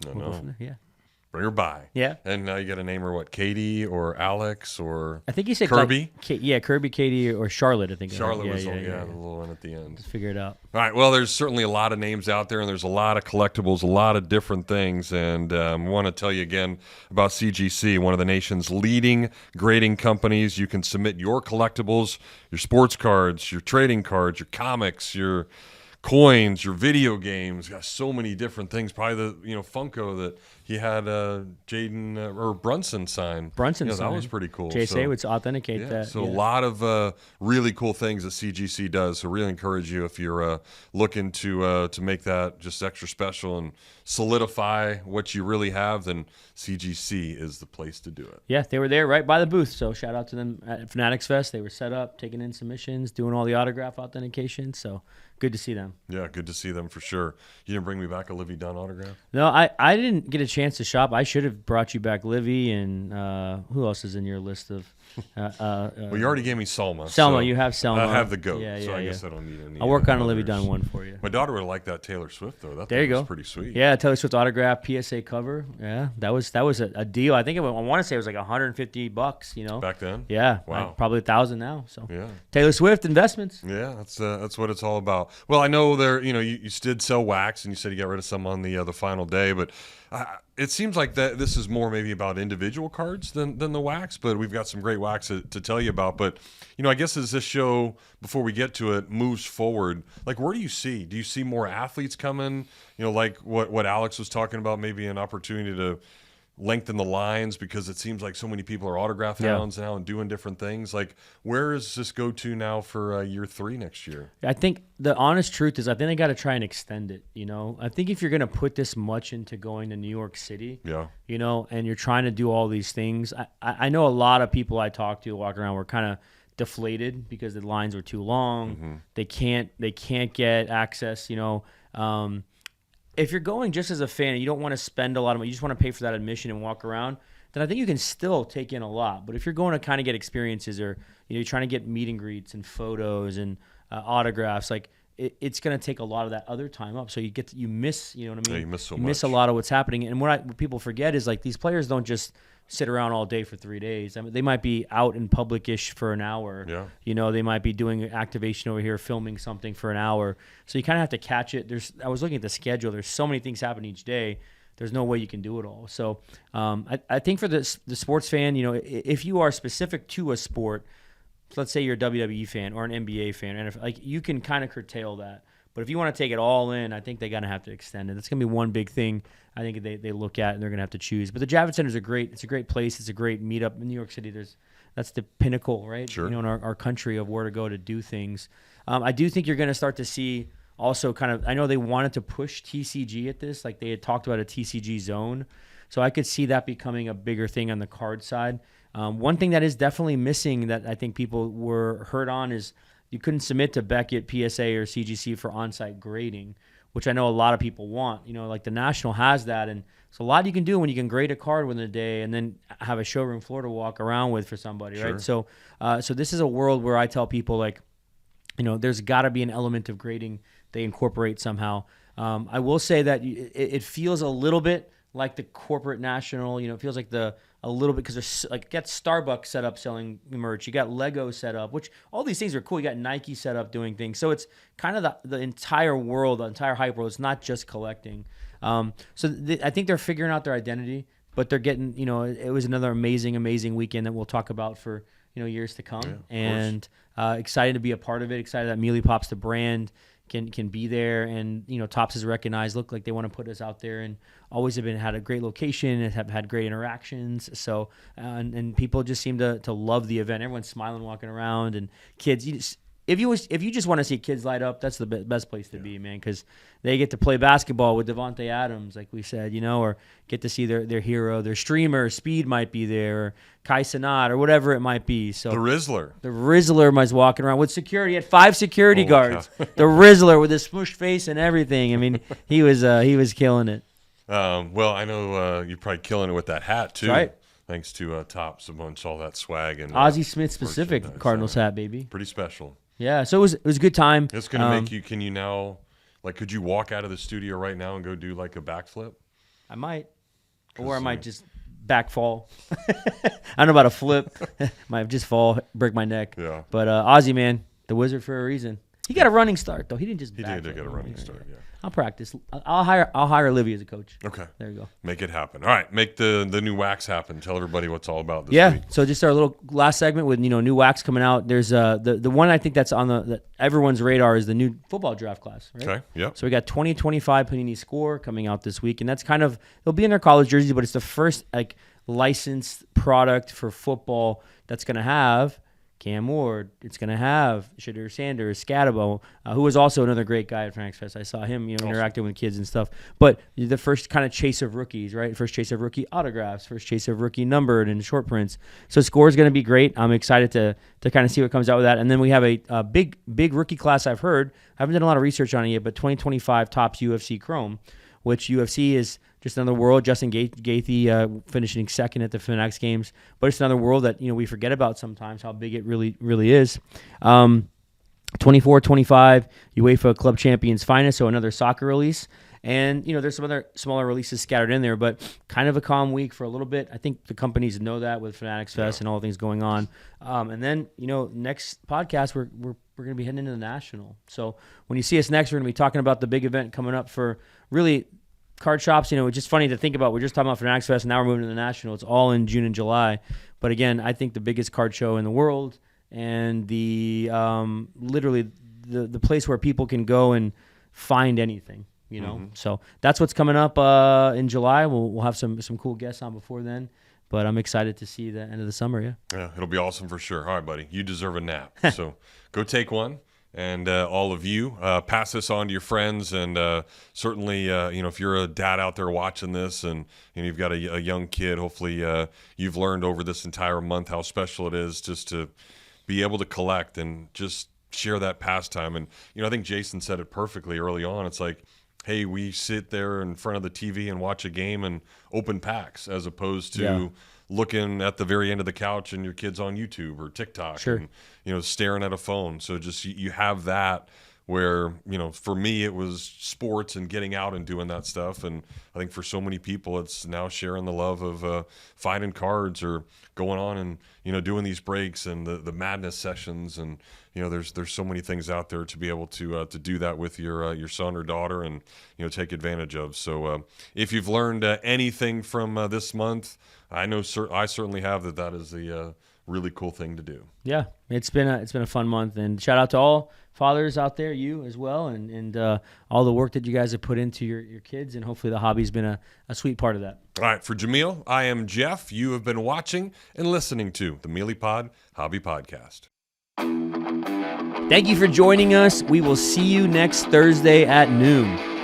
we'll go no. from there. Yeah. Bring her by. Yeah. And now you got to name her what? Katie or Alex or I think you said Kirby? Yeah, Kirby, Katie, or Charlotte, I think. Charlotte yeah, was yeah, the yeah. little one at the end. Let's figure it out. All right. Well, there's certainly a lot of names out there, and there's a lot of collectibles, a lot of different things. And I want to tell you again about CGC, one of the nation's leading grading companies. You can submit your collectibles, your sports cards, your trading cards, your comics, your coins, your video games. Got so many different things. Probably the Funko that he had Jaden or Brunson sign. Brunson That sign. was pretty cool. JSA would authenticate Yeah, that. so yeah. a lot of really cool things that CGC does. So really encourage you if you're looking to make that just extra special and solidify what you really have, then CGC is the place to do it. Yeah, they were there right by the booth. So shout out to them at Fanatics Fest. They were set up, taking in submissions, doing all the autograph authentication. So good to see them. Yeah, good to see them for sure. You didn't bring me back a Livy Dunn autograph? No, I didn't get a chance to shop. I should have brought you back Livy and who else is in your list of? Well, you already gave me Selma. Selma, so you have Selma. I have the goat, Yeah, so I yeah, guess yeah. I don't need any. I'll work on a Livy others. Dunn one for you. My daughter would like that Taylor Swift though. That There thing you was go. pretty sweet. Yeah, Taylor Swift autograph, PSA cover. Yeah, that was a deal. I think I want to say it was like $150. You know, Back then. yeah, Wow. like probably 1,000 now. So Yeah. Taylor Swift investments. Yeah, that's what it's all about. Well, I know there, you did sell wax, and you said you got rid of some on the final day, but it seems like that this is more maybe about individual cards than the wax. But we've got some great wax to tell you about. But I guess as this show, before we get to it, moves forward, like where do you see? Do you see more athletes coming? Like what Alex was talking about, maybe an opportunity to lengthen the lines because it seems like so many people are autograph hounds now and doing different things. Like, where does this go to now for year 3 next year? I think the honest truth is I think they got to try and extend it. I think if you're going to put this much into going to New York City, and you're trying to do all these things, I know a lot of people I talk to walk around were kind of deflated because the lines were too long. Mm-hmm. They can't get access, If you're going just as a fan and you don't want to spend a lot of money, you just want to pay for that admission and walk around, then I think you can still take in a lot. But if you're going to kind of get experiences or you're trying to get meet and greets and photos and autographs, like it's going to take a lot of that other time up. So you miss, you know what I mean? Yeah, you miss so you miss a much. lot of what's happening. And what people forget is like these players don't just sit around all day for 3 days. I mean, they might be out in public-ish for an hour. Yeah. They might be doing activation over here, filming something for an hour. So you kind of have to catch it. I was looking at the schedule. There's so many things happen each day. There's no way you can do it all. So I think for the sports fan, if you are specific to a sport, let's say you're a WWE fan or an NBA fan, and if you can kind of curtail that. But if you want to take it all in, I think they're going to have to extend it. That's going to be one big thing I think they look at and they're going to have to choose. But the Javits Center is a great place. It's a great meetup in New York City. That's the pinnacle, right? Sure. In our country of where to go to do things. I do think you're going to start to see also kind of, I know they wanted to push TCG at this, like they had talked about a TCG zone. So I could see that becoming a bigger thing on the card side. One thing that is definitely missing that I think people were hurt on is you couldn't submit to Beckett, PSA, or CGC for on-site grading, which I know a lot of people want. Like the National has that, and it's a lot you can do when you can grade a card within a day and then have a showroom floor to walk around with for somebody, right? So this is a world where I tell people, like, there's got to be an element of grading they incorporate somehow. I will say that it feels a little bit like the corporate national, it feels like a little bit, because there's like, got Starbucks set up selling merch, you got Lego set up, which all these things are cool. You got Nike set up doing things. So it's kind of the entire world, the entire hype world. It's not just collecting. I think they're figuring out their identity, but they're getting, it was another amazing weekend that we'll talk about for, years to come. Yeah, and excited to be a part of it. Excited that Meelypops, the brand, can be there, and Tops is recognized. Look like they want to put us out there, and always had a great location and have had great interactions. So and people just seem to love the event. Everyone's smiling, walking around, and kids. If you just want to see kids light up, that's the best place to be, man, because they get to play basketball with Devontae Adams, like we said, or get to see their hero, their streamer. Speed might be there, or Kai Cenat, or whatever it might be. So The Rizzler. The Rizzler was walking around with security. He had 5 security Oh, guards. The Rizzler with his smushed face and everything. I mean, he was killing it. Well, I know you're probably killing it with that hat too. That's right. Thanks to Tops amongst all that swag and Ozzie Smith specific merchandise. Cardinals hat, baby. Pretty special. Yeah, so it was a good time. It's going to make you. Can you now Like, could you walk out of the studio right now and go do like a backflip? I might. Or I might just back fall. I don't know about a flip. Might just fall, break my neck. Yeah. But Ozzy, man, the wizard for a reason. He got a running start though. He didn't just. He did get a running start. Yeah. I'll practice. I'll hire Olivia as a coach. Okay. There you go. Make it happen. All right. Make the new wax happen. Tell everybody what's all about this week. So just our little last segment with new wax coming out. There's the one I think that's on that everyone's radar is the new football draft class. Right? Okay. Yep. So we got 2025 Panini Score coming out this week, and that's kind of they'll be in their college jerseys, but it's the first like licensed product for football that's going to have Cam Ward. It's going to have Shadur Sanders, Scatabo, who was also another great guy at Fanatics Fest. I saw him, interacting with kids and stuff. But the first kind of chase of rookies, right? First chase of rookie autographs, first chase of rookie numbered and short prints. So Score is going to be great. I'm excited to kind of see what comes out with that. And then we have a big rookie class. I've heard. I haven't done a lot of research on it yet, but 2025 Topps UFC Chrome, which UFC is just another world. Justin Gaethje finishing second at the Fanatics Games, but it's another world that we forget about sometimes how big it really is. 24-25 UEFA Club Champions Finest, so another soccer release, and there's some other smaller releases scattered in there, but kind of a calm week for a little bit. I think the companies know that with Fanatics Fest and all things going on, and then next podcast we're going to be heading into the National. So when you see us next, we're going to be talking about the big event coming up for really card shops. It's just funny to think about. We're just talking about Fanatics Fest, and now we're moving to the National. It's all in June and July. But again, I think the biggest card show in the world, and the literally the place where people can go and find anything. So that's what's coming up in July. We'll have some cool guests on before then. But I'm excited to see the end of the summer. Yeah, it'll be awesome for sure. All right, buddy, you deserve a nap. So go take one. And all of you, pass this on to your friends. And certainly, if you're a dad out there watching this and you've got a young kid, hopefully you've learned over this entire month how special it is just to be able to collect and just share that pastime. And, I think Jason said it perfectly early on. It's like, hey, we sit there in front of the TV and watch a game and open packs as opposed to looking at the very end of the couch and your kid's on YouTube or TikTok and, staring at a phone. So just you have that where, for me, it was sports and getting out and doing that stuff. And I think for so many people, it's now sharing the love of finding cards or going on and, doing these breaks and the madness sessions. And, there's so many things out there to be able to do that with your son or daughter and, take advantage of. So if you've learned anything from this month, I know I certainly have that is a really cool thing to do. Yeah, it's been a fun month, and shout out to all fathers out there, you as well, and all the work that you guys have put into your kids, and hopefully the hobby's been a sweet part of that. All right, for Jameel, I am Jeff. You have been watching and listening to the Meelypod Hobby Podcast. Thank you for joining us. We will see you next Thursday at noon.